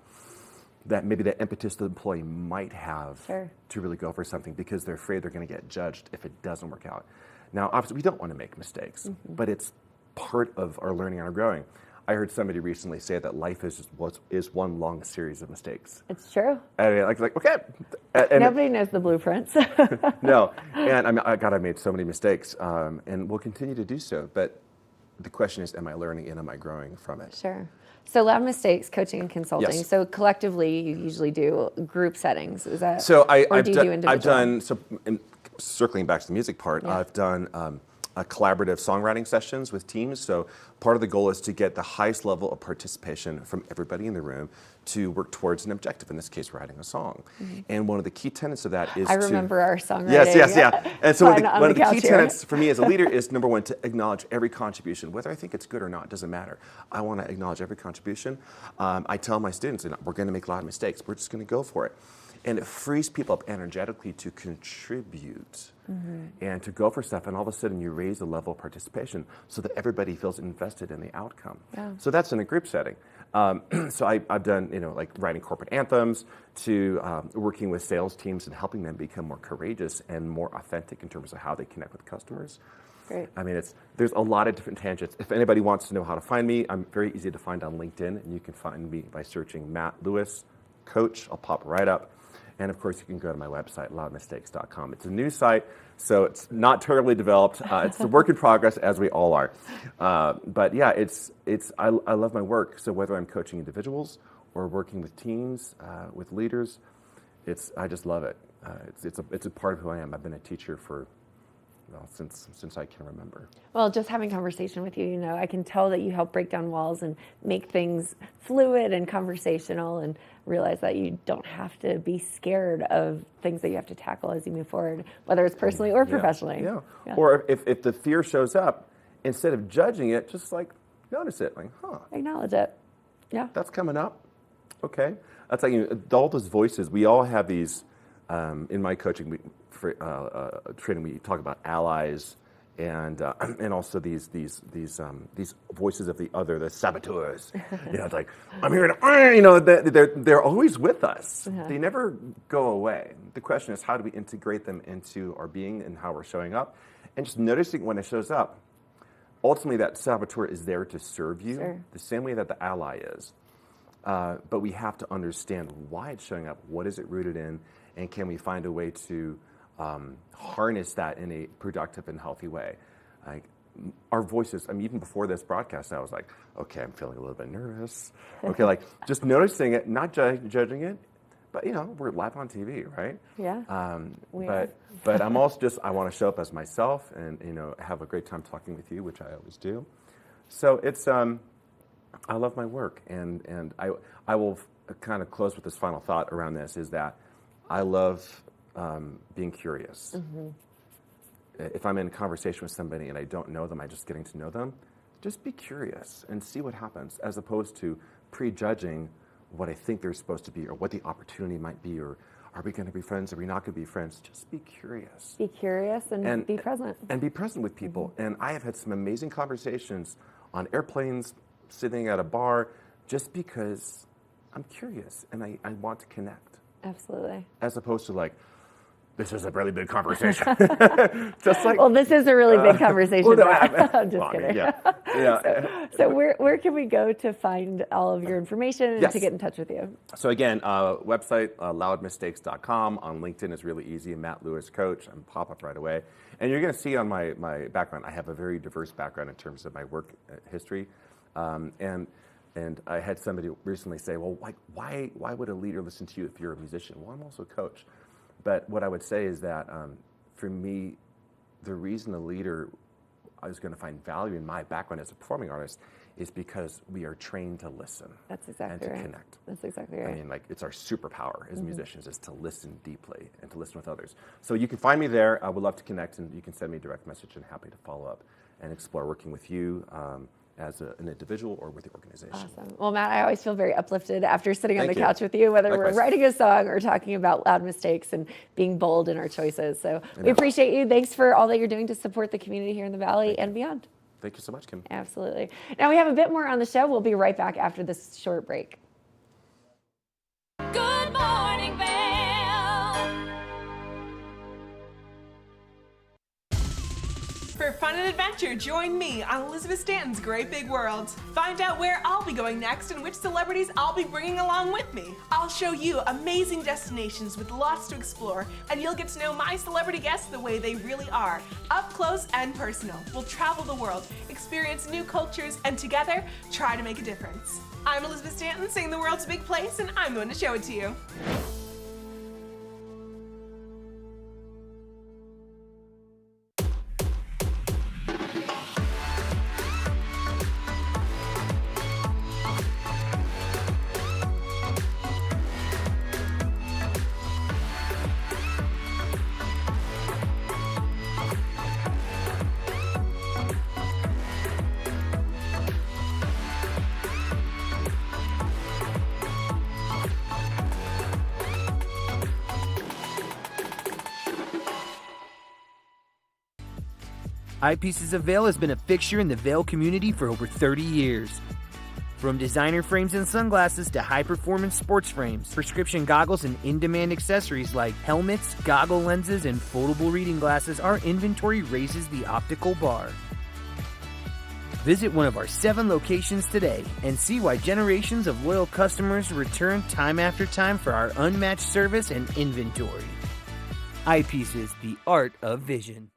maybe that impetus the employee might have to really go for something, because they're afraid they're going to get judged if it doesn't work out. Now, obviously, we don't want to make mistakes, but it's part of our learning and our growing. I heard somebody recently say that life is one long series of mistakes. It's true. And like okay. And nobody knows the blueprints. No, and I made so many mistakes, and will continue to do so. But the question is, am I learning and am I growing from it? Sure. So lab mistakes, coaching and consulting. Yes. So collectively, you usually do group settings. Is that? So do individual? I've done circling back to the music part. Yeah. I've done collaborative songwriting sessions with teams. So part of the goal is to get the highest level of participation from everybody in the room to work towards an objective, in this case, writing a song. And one of the key tenets of that is I remember our songwriting. Yes. And so one of the key here. tenets for me as a leader is, number one, to acknowledge every contribution. Whether I think it's good or not, doesn't matter. I want to acknowledge every contribution. I tell my students, we're going to make a lot of mistakes. We're just going to go for it. And it frees people up energetically to contribute and to go for stuff. And all of a sudden, you raise the level of participation so that everybody feels invested in the outcome. Yeah. So that's in a group setting. So I've done, like writing corporate anthems, to working with sales teams and helping them become more courageous and more authentic in terms of how they connect with customers. Great. I mean, there's a lot of different tangents. If anybody wants to know how to find me, I'm very easy to find on LinkedIn, and you can find me by searching Matt Lewis, Coach. I'll pop right up. And of course, you can go to my website, loudmistakes.com. It's a new site, so it's not totally developed. It's a work in progress, as we all are. But yeah, I love my work. So whether I'm coaching individuals or working with teams, with leaders, I just love it. It's a part of who I am. I've been a teacher for since I can remember. Well, just having conversation with you, I can tell that you help break down walls and make things fluid and conversational, and realize that you don't have to be scared of things that you have to tackle as you move forward, whether it's personally or professionally. Yeah. Or if the fear shows up, instead of judging it, just notice it, acknowledge it. Yeah. That's coming up. Okay. That's all those voices. We all have these. In my coaching training, we talk about allies and also these voices of the other, the saboteurs. It's like, I'm here to, they're always with us. Yeah. They never go away. The question is, how do we integrate them into our being and how we're showing up? And just noticing when it shows up, ultimately that saboteur is there to serve you, the same way that the ally is. But we have to understand why it's showing up, what is it rooted in, and can we find a way to harness that in a productive and healthy way? Our voices, even before this broadcast, I was like, okay, I'm feeling a little bit nervous. Okay, just noticing it, not judging it, but we're live on TV, right? Yeah. But I'm also I want to show up as myself and have a great time talking with you, which I always do. So it's I love my work, and I will kind of close with this final thought around this, is that I love being curious. If I'm in a conversation with somebody and I don't know them, I'm just getting to know them, just be curious and see what happens, as opposed to prejudging what I think they're supposed to be or what the opportunity might be, or are we going to be friends, are we not going to be friends? Just be curious. Be curious and be present. And be present with people. And I have had some amazing conversations on airplanes, sitting at a bar, just because I'm curious and I want to connect. Absolutely. As opposed to this is a really big conversation. Just like, well, this is a really big conversation. well, no, I'm just kidding. So where can we go to find all of your information and to get in touch with you? So again, website, loudmistakes.com. On LinkedIn is really easy. Matt Lewis Coach. I'm pop up right away. And you're going to see on my background, I have a very diverse background in terms of my work history. And I had somebody recently say, well, why would a leader listen to you if you're a musician? Well, I'm also a coach. But what I would say is that for me, the reason a leader is going to find value in my background as a performing artist is because we are trained to listen. That's exactly and right. to connect. That's exactly right. I mean, like, it's our superpower as musicians is to listen deeply and to listen with others. So you can find me there. I would love to connect, and you can send me a direct message, and happy to follow up and explore working with you as an individual or with the organization. Awesome. Well, Matt, I always feel very uplifted after sitting on the Thank you. couch with you, whether Likewise. we're writing a song or talking about loud mistakes and being bold in our choices. So we appreciate you. Thanks for all that you're doing to support the community here in the Valley and beyond. Thank you so much, Kim. Absolutely. Now we have a bit more on the show. We'll be right back after this short break. Good morning, Vail. For fun and adventure, join me on Elizabeth Stanton's Great Big World. Find out where I'll be going next and which celebrities I'll be bringing along with me. I'll show you amazing destinations with lots to explore, and you'll get to know my celebrity guests the way they really are, up close and personal. We'll travel the world, experience new cultures, and together, try to make a difference. I'm Elizabeth Stanton, saying the world's a big place, and I'm going to show it to you. Eyepieces of Vail has been a fixture in the Vail community for over 30 years. From designer frames and sunglasses to high-performance sports frames, prescription goggles, and in-demand accessories like helmets, goggle lenses, and foldable reading glasses, our inventory raises the optical bar. Visit one of our 7 locations today and see why generations of loyal customers return time after time for our unmatched service and inventory. Eyepieces, the art of vision.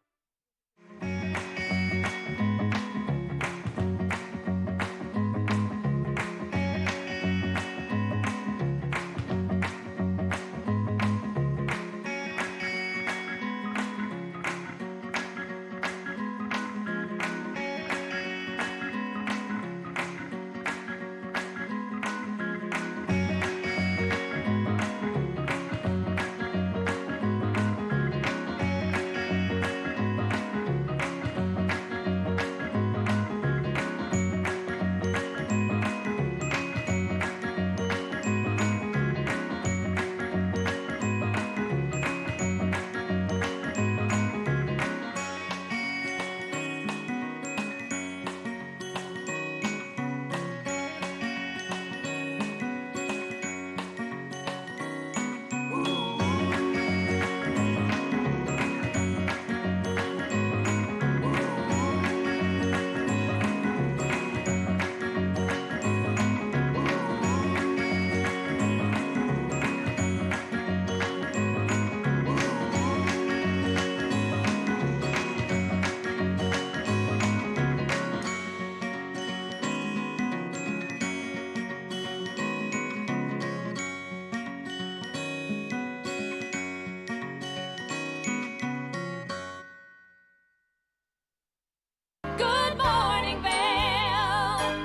Good morning, Vail.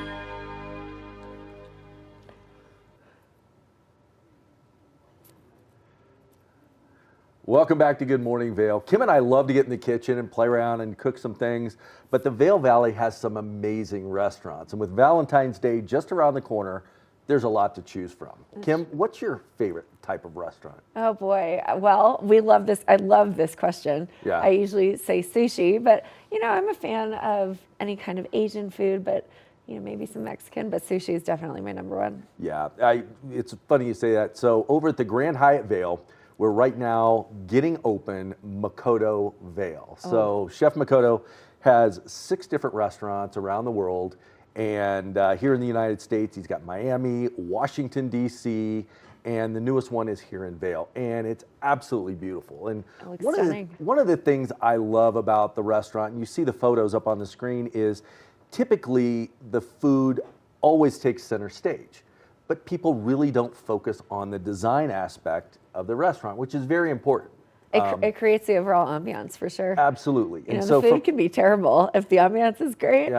Welcome back to Good Morning Vail. Kim and I love to get in the kitchen and play around and cook some things, but the Vail Valley has some amazing restaurants. And with Valentine's Day just around the corner, there's a lot to choose from. Kim, what's your favorite type of restaurant? Oh boy. Well, we love this. I love this question. Yeah. I usually say sushi, but I'm a fan of any kind of Asian food, but maybe some Mexican, but sushi is definitely my number one. Yeah, it's funny you say that. So over at the Grand Hyatt Vail, we're right now getting open Makoto Vail. So Chef Makoto has 6 different restaurants around the world. And here in the United States, he's got Miami, Washington, D.C., and the newest one is here in Vail. And it's absolutely beautiful. And one of the things I love about the restaurant, and you see the photos up on the screen, is typically the food always takes center stage. But people really don't focus on the design aspect of the restaurant, which is very important. It creates the overall ambiance for sure. Absolutely. And so the food can be terrible. If the ambiance is great,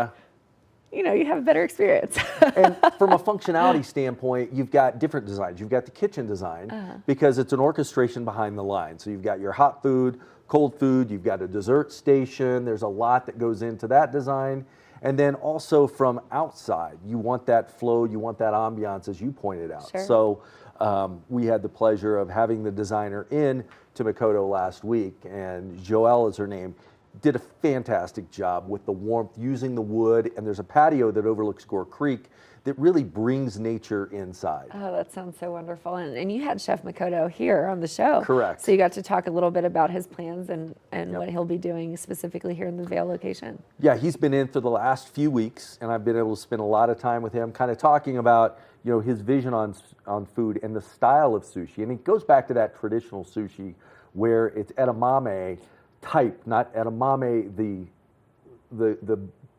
you have a better experience. And from a functionality standpoint, you've got different designs. You've got the kitchen design because it's an orchestration behind the line. So you've got your hot food, cold food, you've got a dessert station. There's a lot that goes into that design. And then also from outside, you want that flow, you want that ambiance, as you pointed out. Sure. So we had the pleasure of having the designer in to Makoto last week, and Joelle is her name. Did a fantastic job with the warmth, using the wood, and there's a patio that overlooks Gore Creek that really brings nature inside. Oh, that sounds so wonderful. And you had Chef Makoto here on the show. Correct. So you got to talk a little bit about his plans and what he'll be doing specifically here in the Vail location. Yeah, he's been in for the last few weeks, and I've been able to spend a lot of time with him kind of talking about his vision on food and the style of sushi. And it goes back to that traditional sushi where it's edamame type, not edamame,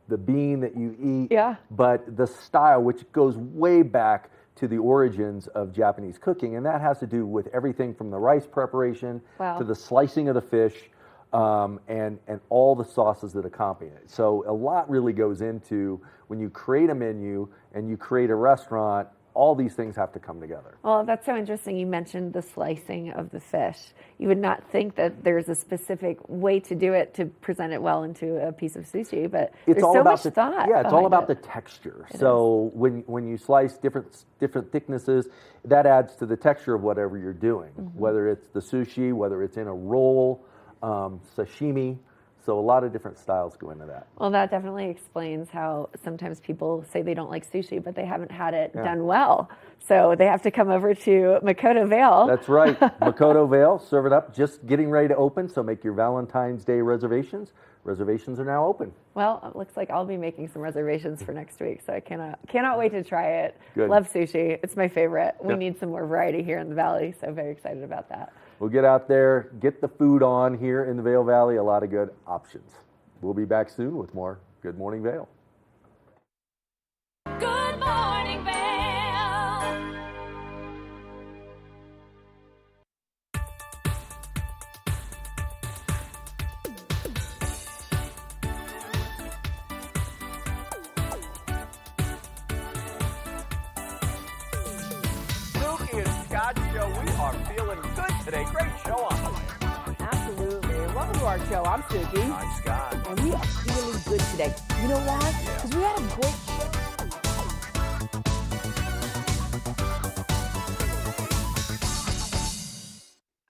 the bean that you eat, but the style, which goes way back to the origins of Japanese cooking. And that has to do with everything from the rice preparation to the slicing of the fish and all the sauces that accompany it. So a lot really goes into when you create a menu and you create a restaurant, all these things have to come together. Well, that's so interesting. You mentioned the slicing of the fish. You would not think that there's a specific way to do it to present it well into a piece of sushi, but there's so much thought. Yeah, it's all about the texture. So when you slice different thicknesses, that adds to the texture of whatever you're doing, whether it's the sushi, whether it's in a roll, sashimi. So a lot of different styles go into that. Well, that definitely explains how sometimes people say they don't like sushi, but they haven't had it done well. So they have to come over to Makoto Vail. That's right. Makoto Vail, serve it up, just getting ready to open. So make your Valentine's Day reservations. Reservations are now open. Well, it looks like I'll be making some reservations for next week, so I cannot wait to try it. Good. Love sushi. It's my favorite. We need some more variety here in the Valley, so very excited about that. We'll get out there, get the food on here in the Vail Valley, a lot of good options. We'll be back soon with more Good Morning Vail. Good Morning Vail. Suki and Scott show, we are feeling good today. Great show on the way. Absolutely. Welcome to our show. I'm Suki. I'm Scott. And we are feeling good today. You know why? Because we had a great show.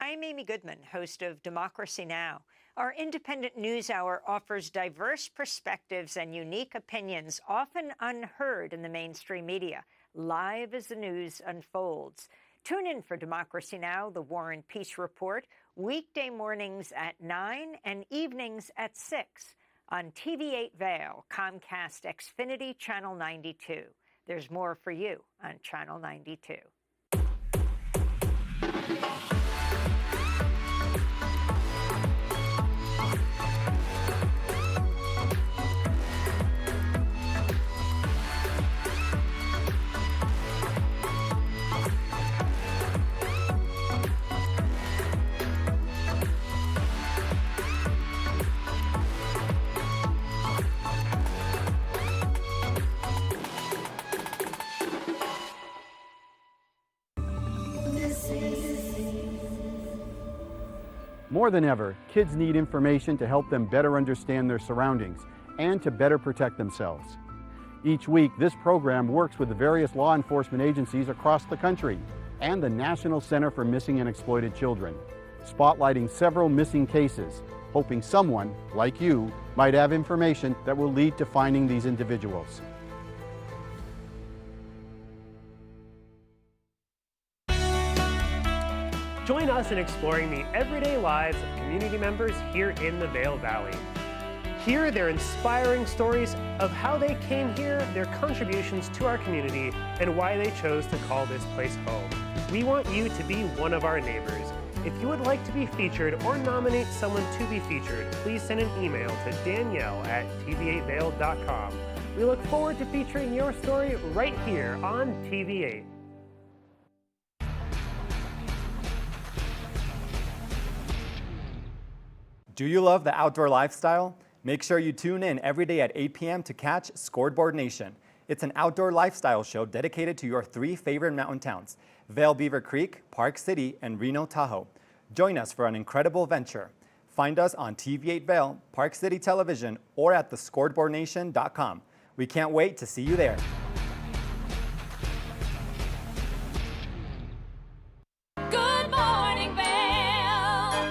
I'm Amy Goodman, host of Democracy Now! Our independent news hour offers diverse perspectives and unique opinions, often unheard in the mainstream media, live as the news unfolds. Tune in for Democracy Now!, the War and Peace Report, weekday mornings at 9 and evenings at 6 on TV8 Vail, Comcast Xfinity Channel 92. There's more for you on Channel 92. More than ever, kids need information to help them better understand their surroundings and to better protect themselves. Each week, this program works with the various law enforcement agencies across the country and the National Center for Missing and Exploited Children, spotlighting several missing cases, hoping someone, like you, might have information that will lead to finding these individuals. Join us us in exploring the everyday lives of community members here in the Vail Valley. Hear their inspiring stories of how they came here, their contributions to our community, and why they chose to call this place home. We want you to be one of our neighbors. If you would like to be featured or nominate someone to be featured, please send an email to danielle@tv8vail.com. We look forward to featuring your story right here on TV8. Do you love the outdoor lifestyle? Make sure you tune in every day at 8 p.m. to catch Scoreboard Nation. It's an outdoor lifestyle show dedicated to your 3 favorite mountain towns, Vail Beaver Creek, Park City, and Reno Tahoe. Join us for an incredible venture. Find us on TV8 Vail, Park City Television, or at thescoreboardnation.com. We can't wait to see you there. Good morning, Vail.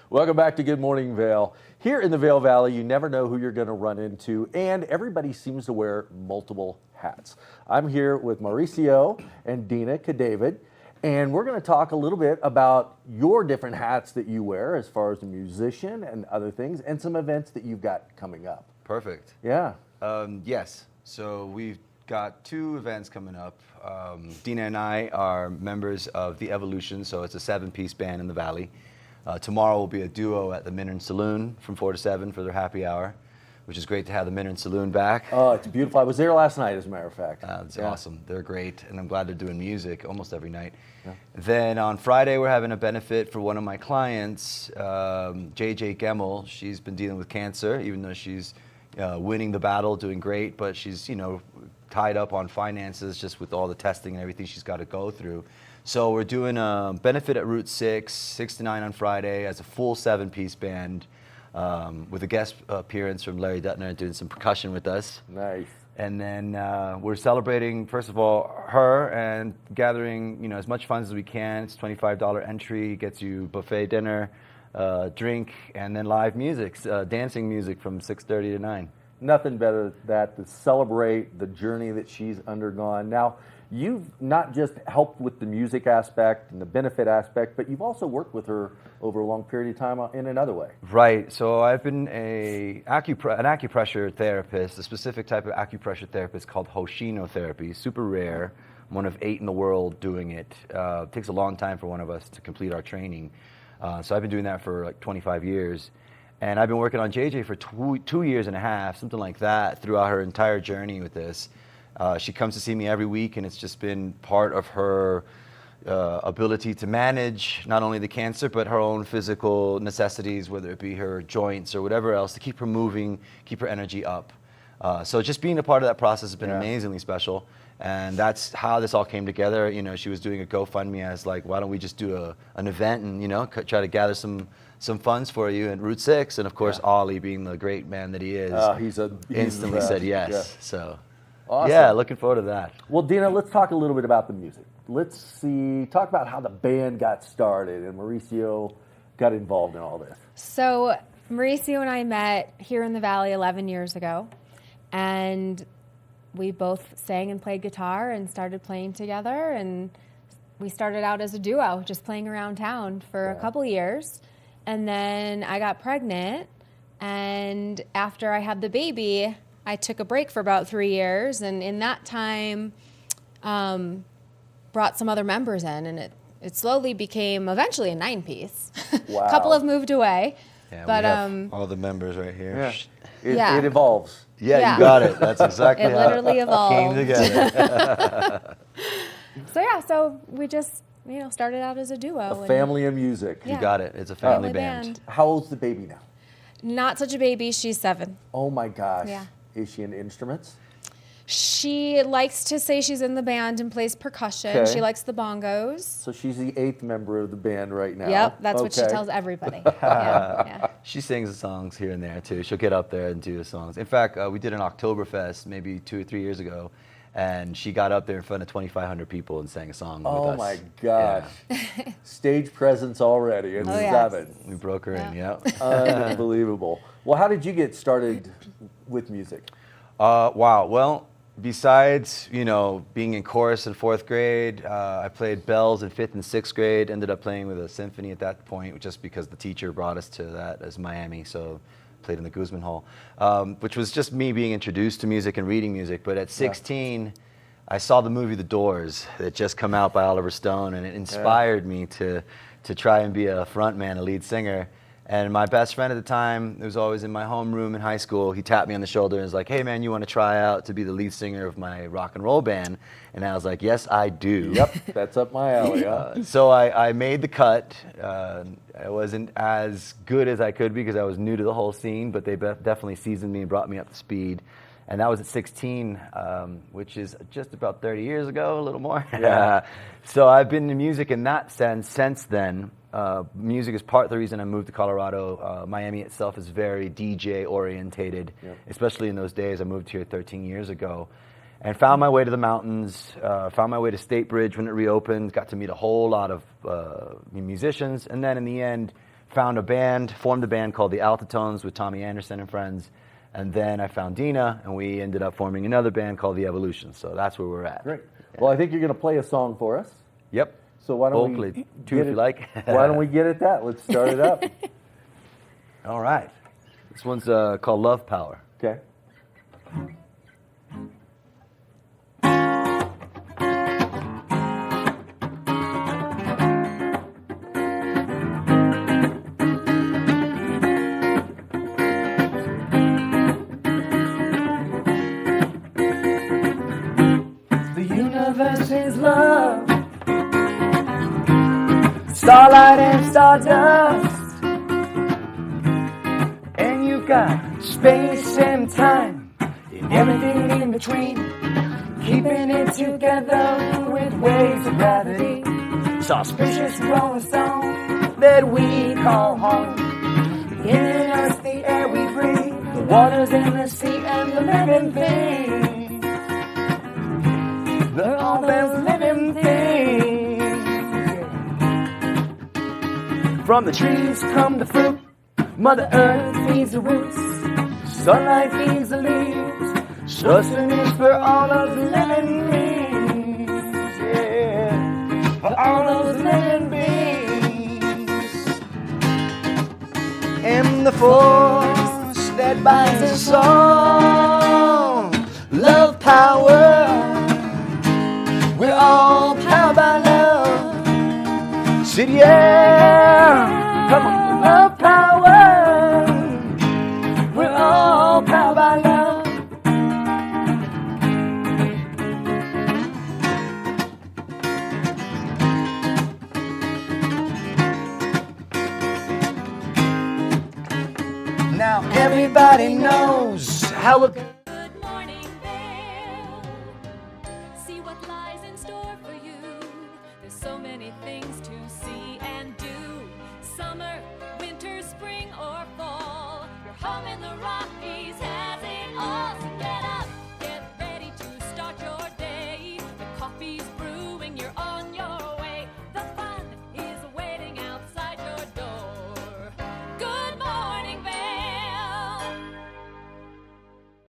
Welcome back to Good Morning Vail. Here in the Vail Valley, you never know who you're going to run into, and everybody seems to wear multiple hats. I'm here with Mauricio and Dina Cadavid, and we're going to talk a little bit about your different hats that you wear as far as a musician and other things, and some events that you've got coming up. Perfect. Yeah. Yes. So we've got 2 events coming up. Dina and I are members of The Evolution, so it's a 7-piece band in the Valley. Tomorrow will be a duo at the Minard Saloon from 4 to 7 for their happy hour, which is great to have the Minard Saloon back. Oh, it's beautiful. I was there last night, as a matter of fact. It's awesome. They're great, and I'm glad they're doing music almost every night. Yeah. Then on Friday, we're having a benefit for one of my clients, JJ Gemmel. She's been dealing with cancer, even though she's winning the battle, doing great, but she's, tied up on finances just with all the testing and everything she's got to go through. So we're doing a benefit at Route 6 to 9 on Friday as a full 7-piece band with a guest appearance from Larry Duttner doing some percussion with us. Nice. And then we're celebrating, first of all, her and gathering as much funds as we can. It's $25 entry, gets you buffet dinner, drink, and then live music, dancing music from 6:30 to 9. Nothing better than that to celebrate the journey that she's undergone. Now, you've not just helped with the music aspect and the benefit aspect, but you've also worked with her over a long period of time in another way. Right. So I've been an acupressure therapist, a specific type of acupressure therapist called Hoshino therapy, super rare. I'm one of 8 in the world doing it. It takes a long time for one of us to complete our training. So I've been doing that for like 25 years. And I've been working on JJ for 2 years and a half, something like that, throughout her entire journey with this. She comes to see me every week, and it's just been part of her ability to manage not only the cancer, but her own physical necessities, whether it be her joints or whatever else, to keep her moving, keep her energy up. So just being a part of that process has been amazingly special. And that's how this all came together. She was doing a GoFundMe as like, why don't we just do an event and, try to gather some funds for you at Route 6. And of course, Ollie, being the great man that he is, he's instantly said yes. Yeah. So, awesome. Yeah, looking forward to that. Well, Dina, let's talk a little bit about the music. Talk about how the band got started and Mauricio got involved in all this. So Mauricio and I met here in the Valley 11 years ago, and we both sang and played guitar and started playing together, and we started out as a duo, just playing around town for a couple years. And then I got pregnant, and after I had the baby, I took a break for about 3 years, and in that time, brought some other members in, and it slowly became eventually a 9-piece. Wow. A couple have moved away. Yeah, but we have all the members right here. Yeah. It evolves. Yeah, you got it. That's exactly it how literally evolved. Came together. So we just started out as a duo. A family of music. Yeah. You got it. It's a family band. How old's the baby now? Not such a baby. She's 7. Oh my gosh. Yeah. Is she into instruments? She likes to say she's in the band and plays percussion. Okay. She likes the bongos. So she's the 8th member of the band right now. Yep, that's what she tells everybody. She sings the songs here and there too. She'll get up there and do the songs. In fact, we did an Oktoberfest maybe 2 or 3 years ago, and she got up there in front of 2,500 people and sang a song with us. Oh my gosh. Yeah. Stage presence already in 7. We broke her in, yeah. Unbelievable. Well, how did you get started with music? Wow. Well, besides, you know, being in chorus in 4th grade, I played bells in 5th and 6th grade, ended up playing with a symphony at that point just because the teacher brought us to that as Miami, so played in the Guzman Hall, which was just me being introduced to music and reading music. But at 16, I saw the movie The Doors that just come out by Oliver Stone, and it inspired me to try and be a front man, a lead singer. And my best friend at the time, who was always in my homeroom in high school, he tapped me on the shoulder and was like, hey man, you want to try out to be the lead singer of my rock and roll band? And I was like, yes, I do. Yep, that's up my alley. So I made the cut. I wasn't as good as I could be because I was new to the whole scene, but they definitely seasoned me and brought me up to speed. And that was at 16, which is just about 30 years ago, a little more. Yeah. So I've been in music in that sense since then. Music is part of the reason I moved to Colorado. Miami itself is very DJ orientated, especially in those days. I moved here 13 years ago and found my way to the mountains, found my way to State Bridge when it reopened, got to meet a whole lot of musicians, and then in the end formed a band called the Altitones with Tommy Anderson and friends. And then I found Dina, and we ended up forming another band called The Evolution. So that's where we're at. Great. Well, I think you're going to play a song for us. Yep. So why don't Hopefully we two if you like. Why don't we get at that? Let's start it up. All right. This one's called Love Power. Okay. Is love, starlight and stardust, and you've got space and time and everything in between, keeping it together with waves of gravity. Suspicious rolling stone that we call home, giving us the air we breathe, the waters in the sea and the living things. They're all those living things. From the trees come the fruit, Mother Earth feeds the roots, sunlight feeds the leaves, sustenance for all of the living things. Yeah, for all those living beings. And the force that binds us all, love power. We're all powered by love. Said yeah, come on, love power. We're all powered by love. Now everybody knows how it. So many things to see and do. Summer, winter, spring, or fall. Your home in the Rockies has it all.